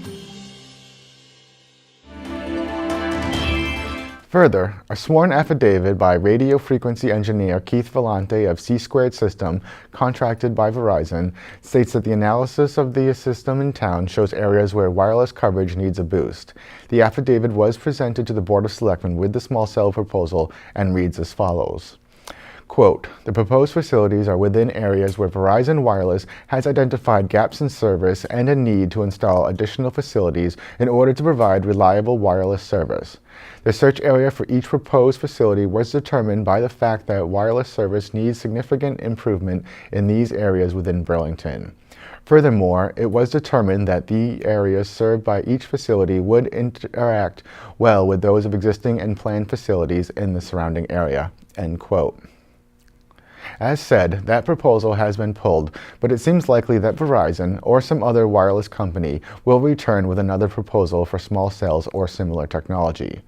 Further, a sworn affidavit by radio frequency engineer Keith Vellante of C-Squared System, contracted by Verizon, states that the analysis of the system in town shows areas where wireless coverage needs a boost. The affidavit was presented to the Board of Selectmen with the small cell proposal and reads as follows. Quote, the proposed facilities are within areas where Verizon Wireless has identified gaps in service and a need to install additional facilities in order to provide reliable wireless service. The search area for each proposed facility was determined by the fact that wireless service needs significant improvement in these areas within Burlington. Furthermore, it was determined that the areas served by each facility would interact well with those of existing and planned facilities in the surrounding area. End quote. As said, that proposal has been pulled, but it seems likely that Verizon or some other wireless company will return with another proposal for small cells or similar technology.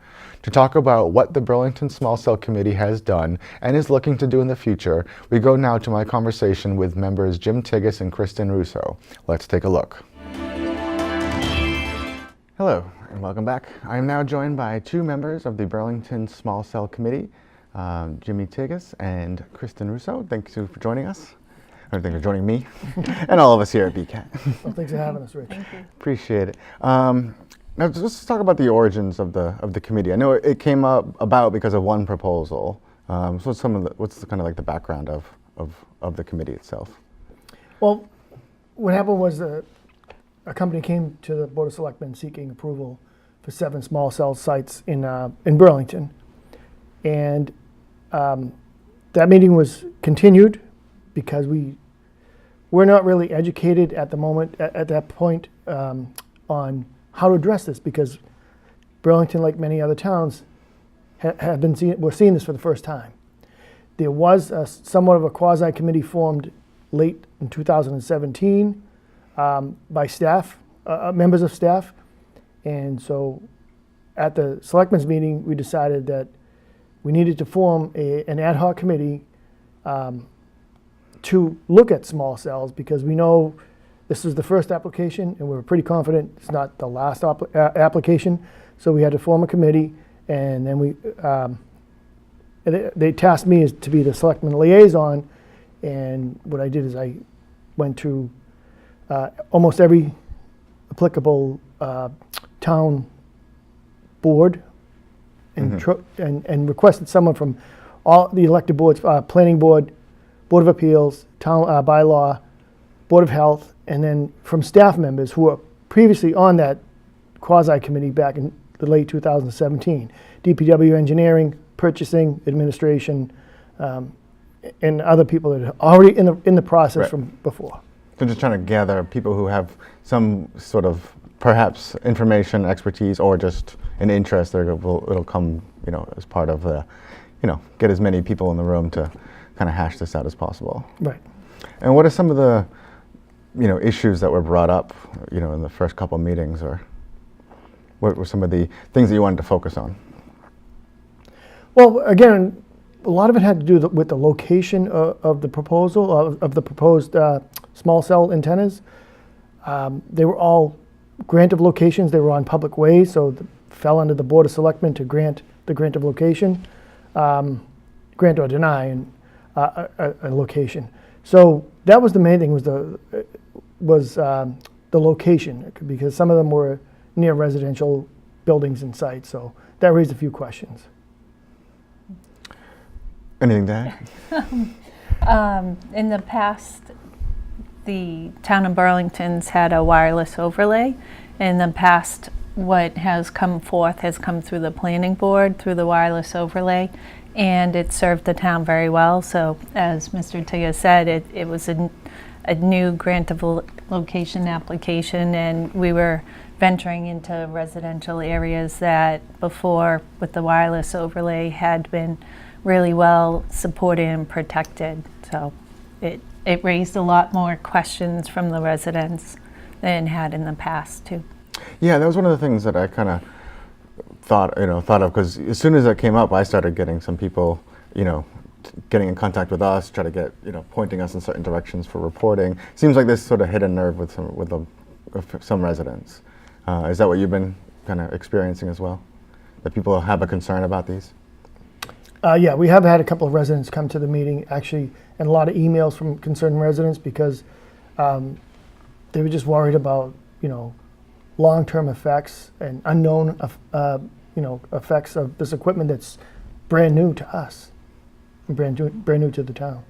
To talk about what the Burlington Small Cell Committee has done and is looking to do in the future, we go now to my conversation with members Jim Tigges and Kristin Russo. Let's take a look. Hello, and welcome back. I am now joined by two members of the Burlington Small Cell Committee, Jimmy Tigges and Kristin Russo. Thank you for joining us. Or thank you for joining me and all of us here at BCAT. Well, thanks for having us, Rich. Thank you. Appreciate it. Now, let's talk about the origins of the committee. I know it came about because of one proposal. So what's kind of like the background of the committee itself? Well, what happened was a company came to the Board of Selectmen seeking approval for 7 small cell sites in Burlington, and that meeting was continued because we were not really educated at the moment, at that point, on how to address this, because Burlington, like many other towns, we're seeing this for the first time. There was somewhat of a quasi-committee formed late in 2017 by staff, members of staff. And so at the selectmen's meeting, we decided that we needed to form an ad hoc committee to look at small cells, because we know this was the first application and we were pretty confident it's not the last application. So we had to form a committee, and then they tasked me to be the selectman liaison. And what I did is I went to almost every applicable town board and requested someone from all the elected boards, planning board, board of appeals, town bylaw, board of health, and then from staff members who were previously on that quasi committee back in the late 2017, DPW engineering, purchasing, administration, and other people that are already in the process Right. from before. So just trying to gather people who have some sort of perhaps information, expertise, or just an interest. It'll come, as part of the, get as many people in the room to kind of hash this out as possible. Right. And what are some of the, issues that were brought up, in the first couple meetings, or what were some of the things that you wanted to focus on? Well, again, a lot of it had to do with the location of the proposal, of the proposed small cell antennas. They were all grant of locations. They were on public ways, so fell under the Board of Selectmen to grant the grant of location, grant or deny a location. So that was the main thing, was the location, because some of them were near residential buildings and sites. So that raised a few questions. Anything to add? In the past, the town of Burlington's had a wireless overlay. In the past, what has come forth has come through the planning board, through the wireless overlay, and it served the town very well. So as Mr. Tigges said, it was a new grant of location application, and we were venturing into residential areas that before, with the wireless overlay, had been really well supported and protected. So it raised a lot more questions from the residents than it had in the past too. Yeah, that was one of the things that I kind of thought of, because as soon as that came up, I started getting some people, getting in contact with us, try to get, pointing us in certain directions for reporting. Seems like this sort of hit a nerve with some residents. Is that what you've been kind of experiencing as well? That people have a concern about these? Yeah, we have had a couple of residents come to the meeting, actually, and a lot of emails from concerned residents, because they were just worried about, long-term effects and unknown, effects of this equipment that's brand new to us, and brand new to the town.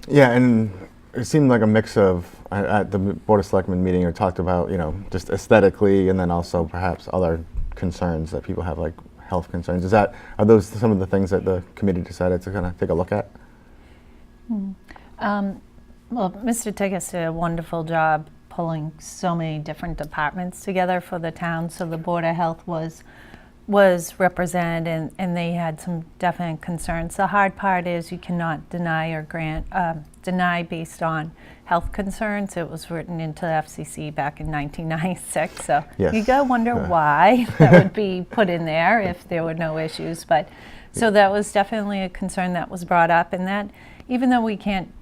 Yeah, and it seemed like a mix of, at the Board of Selectmen meeting, it talked about, just aesthetically, and then also perhaps other concerns that people have, like health concerns. Are those some of the things that the committee decided to kind of take a look at? Well, Mr. Tigges did a wonderful job pulling so many different departments together for the town. So the Board of Health was represented, and they had some definite concerns. The hard part is you cannot deny or deny based on health concerns. It was written into the FCC back in 1996, so yes. You gotta wonder why that would be put in there if there were no issues. But so that was definitely a concern that was brought up, and that even though we can't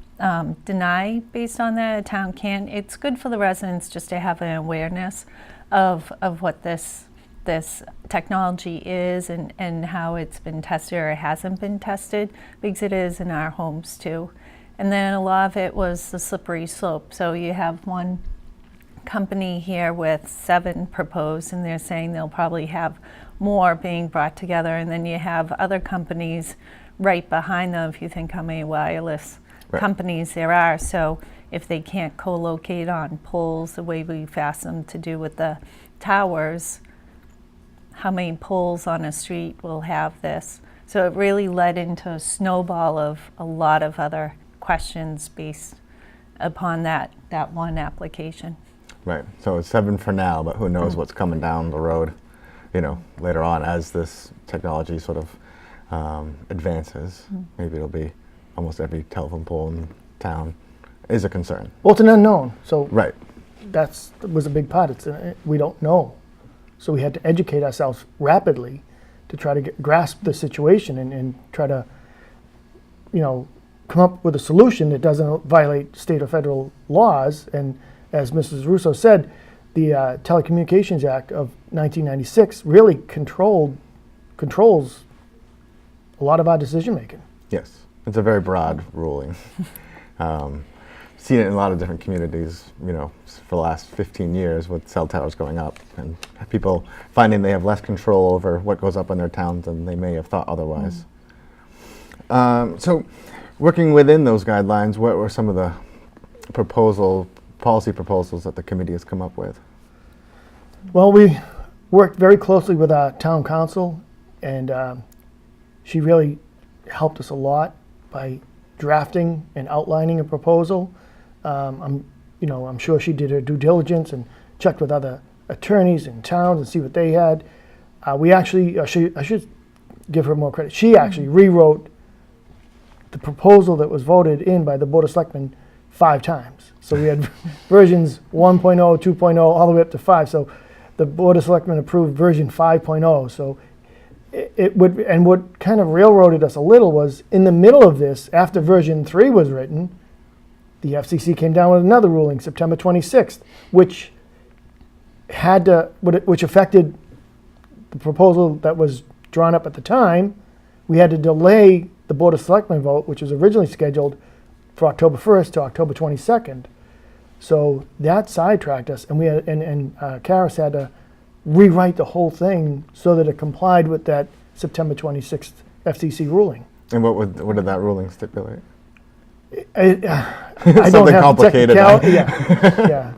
deny based on that, a town can, it's good for the residents just to have an awareness of what this technology is and how it's been tested or hasn't been tested, because it is in our homes too. And then a lot of it was the slippery slope. So you have one company here with 7 proposed, and they're saying they'll probably have more being brought together. And then you have other companies right behind them, if you think how many wireless companies there are. So if they can't co-locate on poles the way we've asked them to do with the towers, how many poles on a street will have this? So it really led into a snowball of a lot of other questions based upon that one application. Right, so it's 7 for now, but who knows what's coming down the road. later on as this technology sort of advances, maybe it'll be almost every telephone pole in town is a concern. Well, it's an unknown, so Right. that was a big part. We don't know. So we had to educate ourselves rapidly to try to grasp the situation and try to, come up with a solution that doesn't violate state or federal laws. And as Mrs. Russo said, the Telecommunications Act of 1996 really controls a lot of our decision making. Yes, it's a very broad ruling. Seen it in a lot of different communities, for the last 15 years with cell towers going up and people finding they have less control over what goes up in their towns than they may have thought otherwise. So working within those guidelines, what were some of the policy proposals that the committee has come up with? Well, we worked very closely with our town council, and she really helped us a lot by drafting and outlining a proposal. I'm sure she did her due diligence and checked with other attorneys in towns and see what they had. We actually, I should give her more credit. She actually rewrote the proposal that was voted in by the Board of Selectmen 5 times. So we had versions 1.0, 2.0, all the way up to 5. So the Board of Selectmen approved version 5.0. So and what kind of railroaded us a little was in the middle of this, after version 3 was written, the FCC came down with another ruling, September 26th, which affected the proposal that was drawn up at the time. We had to delay the Board of Selectmen vote, which was originally scheduled for October 1st to October 22nd. So that sidetracked us, and Karis had to rewrite the whole thing so that it complied with that September 26th FCC ruling. And what did that ruling stipulate? I don't Something have complicated. Yeah.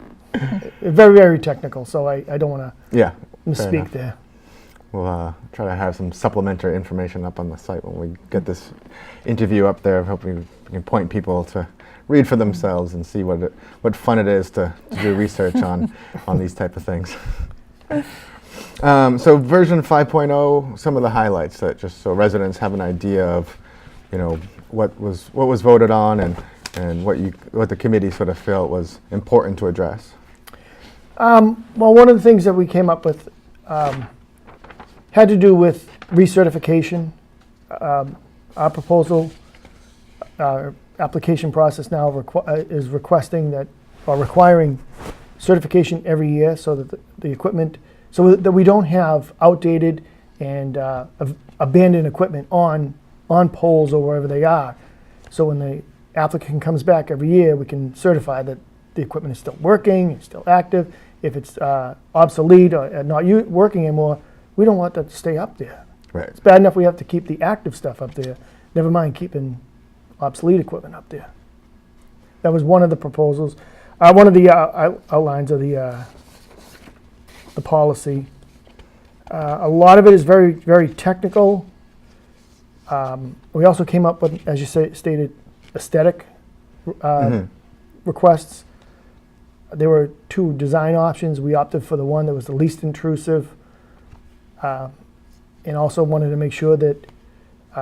Very, very technical, so I don't want to misspeak there. We'll try to have some supplementary information up on the site when we get this interview up there. Hopefully we can point people to read for themselves and see what fun it is to do research on these type of things. So version 5.0, some of the highlights that just so residents have an idea of, what was voted on and what the committee sort of felt was important to address. Well, one of the things that we came up with had to do with recertification. Our proposal, our application process now is requiring certification every year so that the equipment, so that we don't have outdated and abandoned equipment on poles or wherever they are. So when the applicant comes back every year, we can certify that the equipment is still working, it's still active. If it's obsolete or not working anymore, we don't want that to stay up there. Right. It's bad enough we have to keep the active stuff up there, never mind keeping obsolete equipment up there. That was one of the proposals. One of the outlines of the policy. A lot of it is very, very technical. We also came up with, as you stated, aesthetic requests. There were 2 design options. We opted for the one that was the least intrusive, and also wanted to make sure that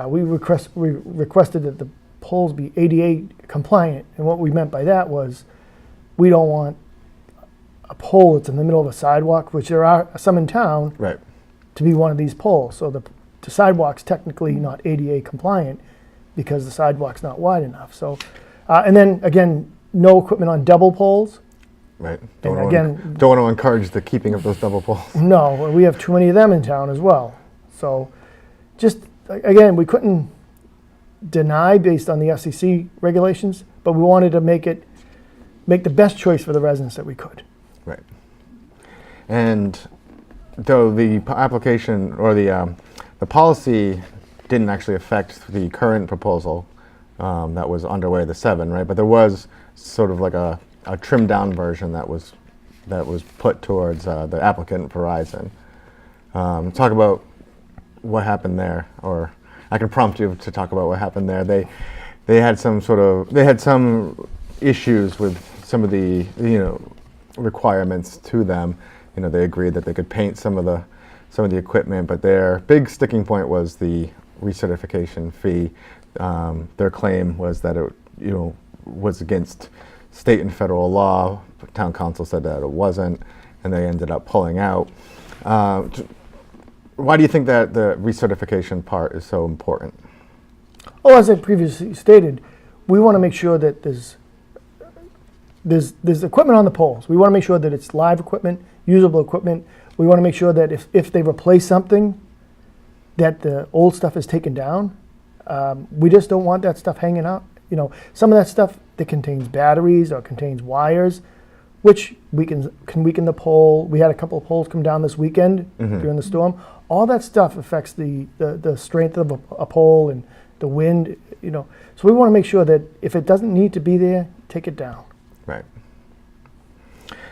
we requested that the poles be ADA compliant. And what we meant by that was we don't want a pole that's in the middle of a sidewalk, which there are some in town, Right. to be one of these poles. So the sidewalk's technically not ADA compliant because the sidewalk's not wide enough. So, and then again, no equipment on double poles. Right. And Don't want to encourage the keeping of those double poles. No, we have too many of them in town as well. So just, again, we couldn't deny based on the FCC regulations, but we wanted to make the best choice for the residents that we could. Right. And though the application or the policy didn't actually affect the current proposal that was underway, the 7, right? But there was sort of like a trimmed down version that was put towards the applicant, Verizon. Talk about what happened there, or I can prompt you to talk about what happened there. They had some issues with some of the requirements to them. They agreed that they could paint some of some of the equipment, but their big sticking point was the recertification fee. Their claim was that it, was against state and federal law. Town council said that it wasn't, and they ended up pulling out. Why do you think that the recertification part is so important? Oh, as I previously stated, we want to make sure that there's equipment on the poles. We want to make sure that it's live equipment, usable equipment. We want to make sure that if they replace something, that the old stuff is taken down. We just don't want that stuff hanging out. Some of that stuff that contains batteries or contains wires, which can weaken the pole. We had a couple of poles come down this weekend during the storm. All that stuff affects the strength of a pole and the wind. So we want to make sure that if it doesn't need to be there, take it down. Right.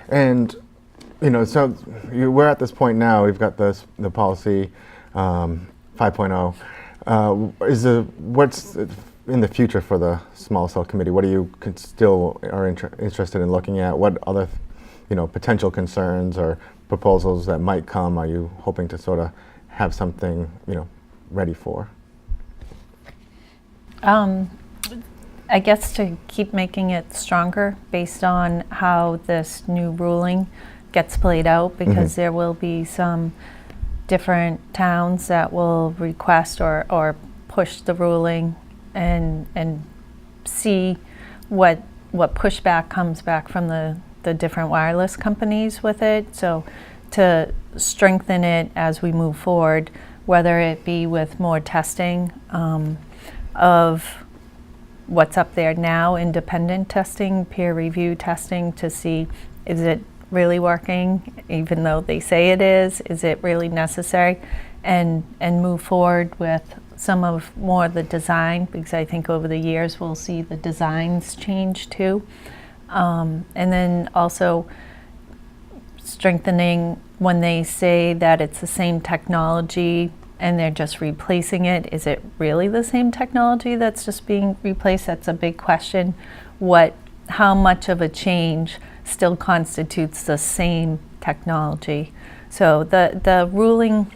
And so we're at this point now. We've got the policy 5.0. What's in the future for the small cell committee? What do you still are interested in looking at? What other potential concerns or proposals that might come are you hoping to sort of have something ready for? I guess to keep making it stronger based on how this new ruling gets played out, because there will be some different towns that will request or push the ruling and see what pushback comes back from the different wireless companies with it. So to strengthen it as we move forward, whether it be with more testing of what's up there now, independent testing, peer review testing to see, is it really working, even though they say it is it really necessary, and move forward with some of more of the design, because I think over the years we'll see the designs change too. And then also strengthening when they say that it's the same technology and they're just replacing it. Is it really the same technology that's just being replaced? That's a big question. How much of a change still constitutes the same technology? So the ruling,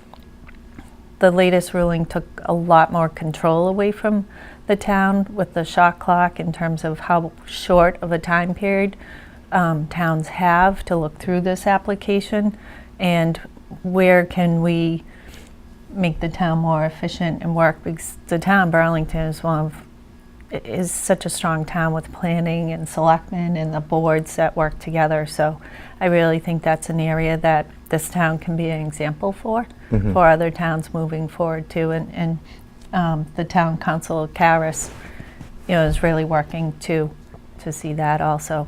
the latest ruling took a lot more control away from the town with the shot clock in terms of how short of a time period towns have to look through this application, and where can we make the town more efficient and work, because the town Burlington is such a strong town with planning and selectmen and the boards that work together. So I really think that's an area that this town can be an example for other towns moving forward too. And the town council, Karis, is really working to see that also.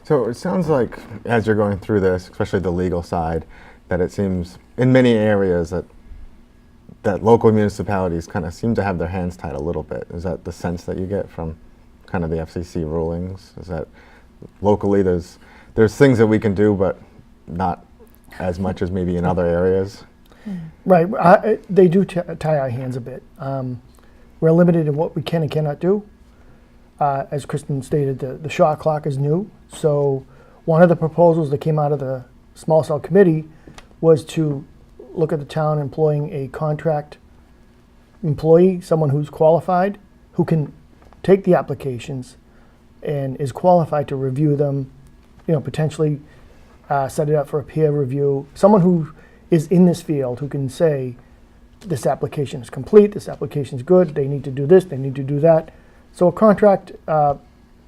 So it sounds like as you're going through this, especially the legal side, that it seems in many areas that local municipalities kind of seem to have their hands tied a little bit. Is that the sense that you get from kind of the FCC rulings? Is that locally there's things that we can do, but not as much as maybe in other areas? Right. They do tie our hands a bit. We're limited in what we can and cannot do. As Kristin stated, the shot clock is new. So one of the proposals that came out of the small cell committee was to look at the town employing a contract employee, someone who's qualified, who can take the applications and is qualified to review them, potentially set it up for a peer review. Someone who is in this field who can say, this application is complete, this application is good, they need to do this, they need to do that. So a contract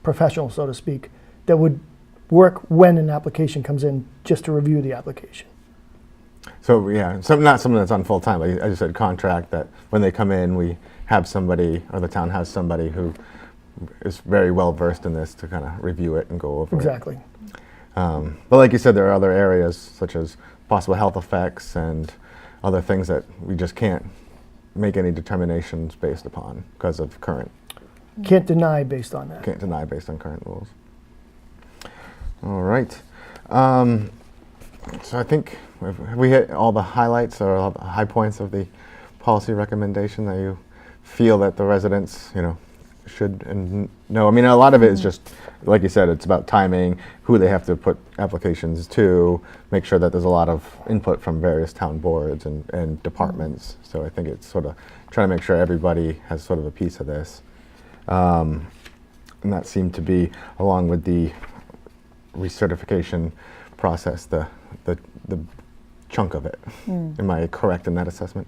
professional, so to speak, that would work when an application comes in just to review the application. So yeah, not something that's on full time, but I just said contract, that when they come in, we have somebody, or the town has somebody who is very well versed in this to kind of review it and go over Exactly. it. But like you said, there are other areas such as possible health effects and other things that we just can't make any determinations based upon because of current. Can't deny based on that. Can't deny based on current rules. All right. So I think we hit all the highlights or all the high points of the policy recommendation that you feel that the residents, should know? I mean, a lot of it is just, like you said, it's about timing, who they have to put applications to, make sure that there's a lot of input from various town boards and departments. So I think it's sort of trying to make sure everybody has sort of a piece of this. And that seemed to be, along with the recertification process, the chunk of it. Am I correct in that assessment?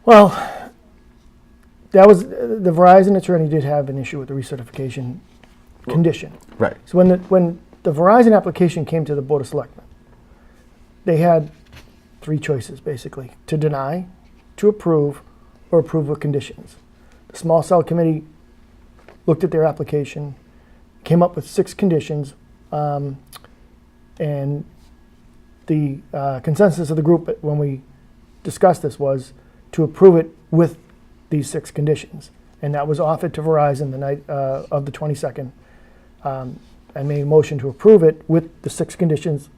Well, that was, the Verizon attorney did have an issue with the recertification condition. Right. So when the Verizon application came to the Board of Selectmen, they had 3 choices, basically: to deny, to approve, or approve with conditions. The small cell committee looked at their application, came up with 6 conditions, and the consensus of the group when we discussed this was to approve it with these 6 conditions. And that was offered to Verizon the night of the 22nd. I made a motion to approve it with the 6 conditions: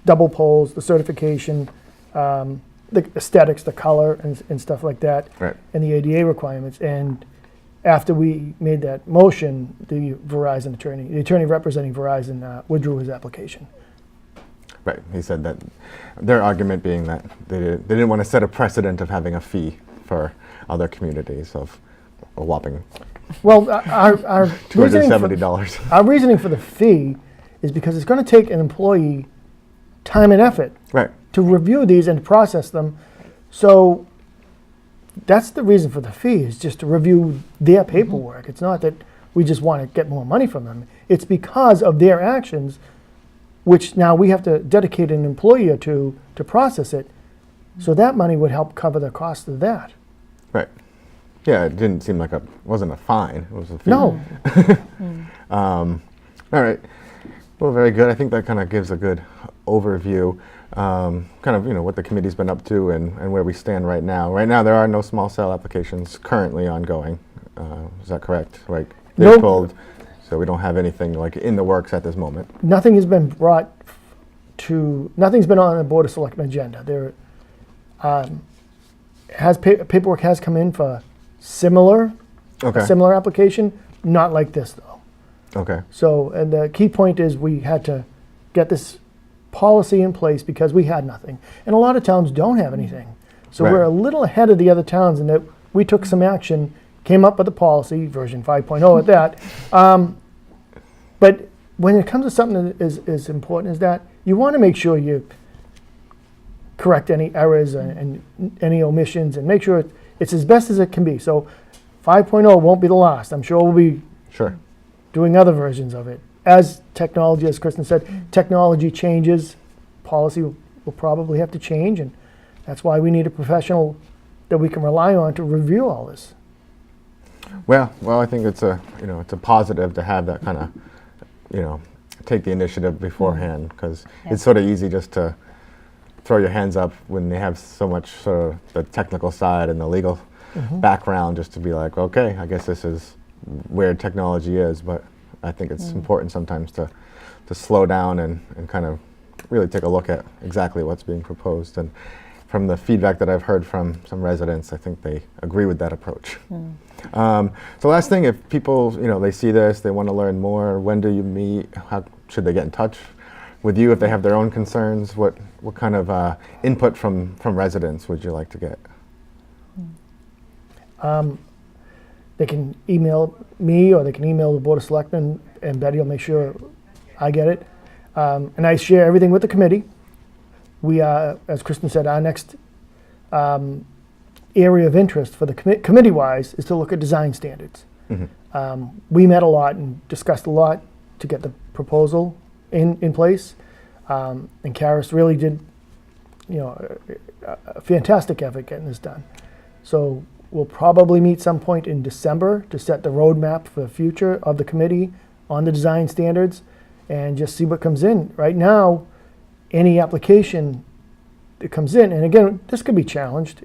double poles, the certification, the aesthetics, the color, and stuff like that, Right. and the ADA requirements. And after we made that motion, the Verizon attorney, the attorney representing Verizon, withdrew his application. Right. He said that their argument being that they didn't want to set a precedent of having a fee for other communities of a whopping Well, our reasoning for, $270. our reasoning for the fee is because it's going to take an employee time and effort Right. to review these and process them. So that's the reason for the fee, is just to review their paperwork. It's not that we just want to get more money from them. It's because of their actions, which now we have to dedicate an employee or two to process it. So that money would help cover the cost of that. Right. Yeah, it didn't seem like wasn't a fine. It was a fee. No. All right. Well, very good. I think that kind of gives a good overview, kind of, what the committee's been up to and where we stand right now. Right now, there are no small cell applications currently ongoing. Is that correct? Like they're Nope. told, so we don't have anything like in the works at this moment. Nothing has been brought to, nothing's been on the Board of Selectmen agenda. There paperwork has come in for similar Okay. application, not like this though. Okay. So, and the key point is we had to get this policy in place because we had nothing. And a lot of towns don't have anything. So Right. we're a little ahead of the other towns in that we took some action, came up with a policy, version 5.0 at that. But when it comes to something that is as important as that, you want to make sure you correct any errors and any omissions and make sure it's as best as it can be. So 5.0 won't be the last. I'm sure we'll be Sure. doing other versions of it. As technology, as Kristin said, technology changes, policy will probably have to change, and that's why we need a professional that we can rely on to review all this. Well, I think it's a positive to have that kind of, take the initiative beforehand, because it's sort of easy just to throw your hands up when they have so much sort of the technical side and the legal background, just to be like, okay, I guess this is where technology is. But I think it's important sometimes to slow down and kind of really take a look at exactly what's being proposed. And from the feedback that I've heard from some residents, I think they agree with that approach. So last thing, if people, they see this, they want to learn more, when do you meet? How should they get in touch with you if they have their own concerns? What kind of input from residents would you like to get? They can email me or they can email the Board of Selectmen, and Betty will make sure I get it. And I share everything with the committee. We are, as Kristin said, our next area of interest for the committee-wise is to look at design standards. We met a lot and discussed a lot to get the proposal in place. And Karis really did, a fantastic effort getting this done. So we'll probably meet some point in December to set the roadmap for the future of the committee on the design standards and just see what comes in. Right now, any application that comes in, and again, this could be challenged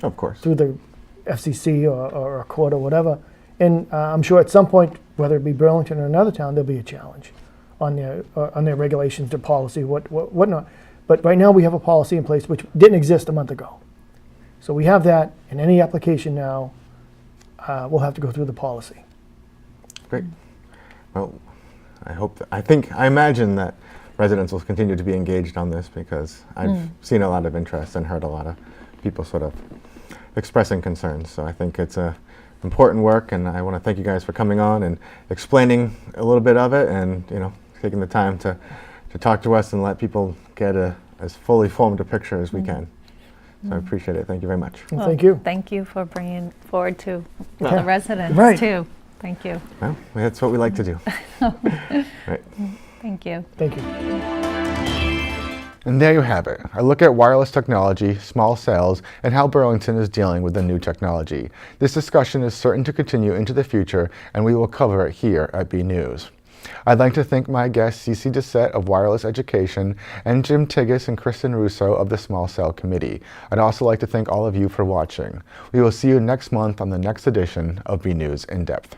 Of course. through the FCC or a court or whatever. And I'm sure at some point, whether it be Burlington or another town, there'll be a challenge on their regulations, their policy, whatnot. But right now we have a policy in place which didn't exist a month ago. So we have that, and any application now will have to go through the policy. Great. Well, I imagine that residents will continue to be engaged on this because I've seen a lot of interest and heard a lot of people sort of expressing concerns. So I think it's important work, and I want to thank you guys for coming on and explaining a little bit of it, and taking the time to talk to us and let people get as fully formed a picture as we can. So I appreciate it. Thank you very much. And thank you. Thank you for bringing forward to the residents Right. too. Thank you. Well, that's what we like to do. Right. Thank you. Thank you. And there you have it, a look at wireless technology, small cells, and how Burlington is dealing with the new technology. This discussion is certain to continue into the future, and we will cover it here at BNEWS. I'd like to thank my guests Cece Doucette of Wireless Education and Jim Tigges and Kristin Russo of the Small Cell Committee. I'd also like to thank all of you for watching. We will see you next month on the next edition of BNEWS In Depth.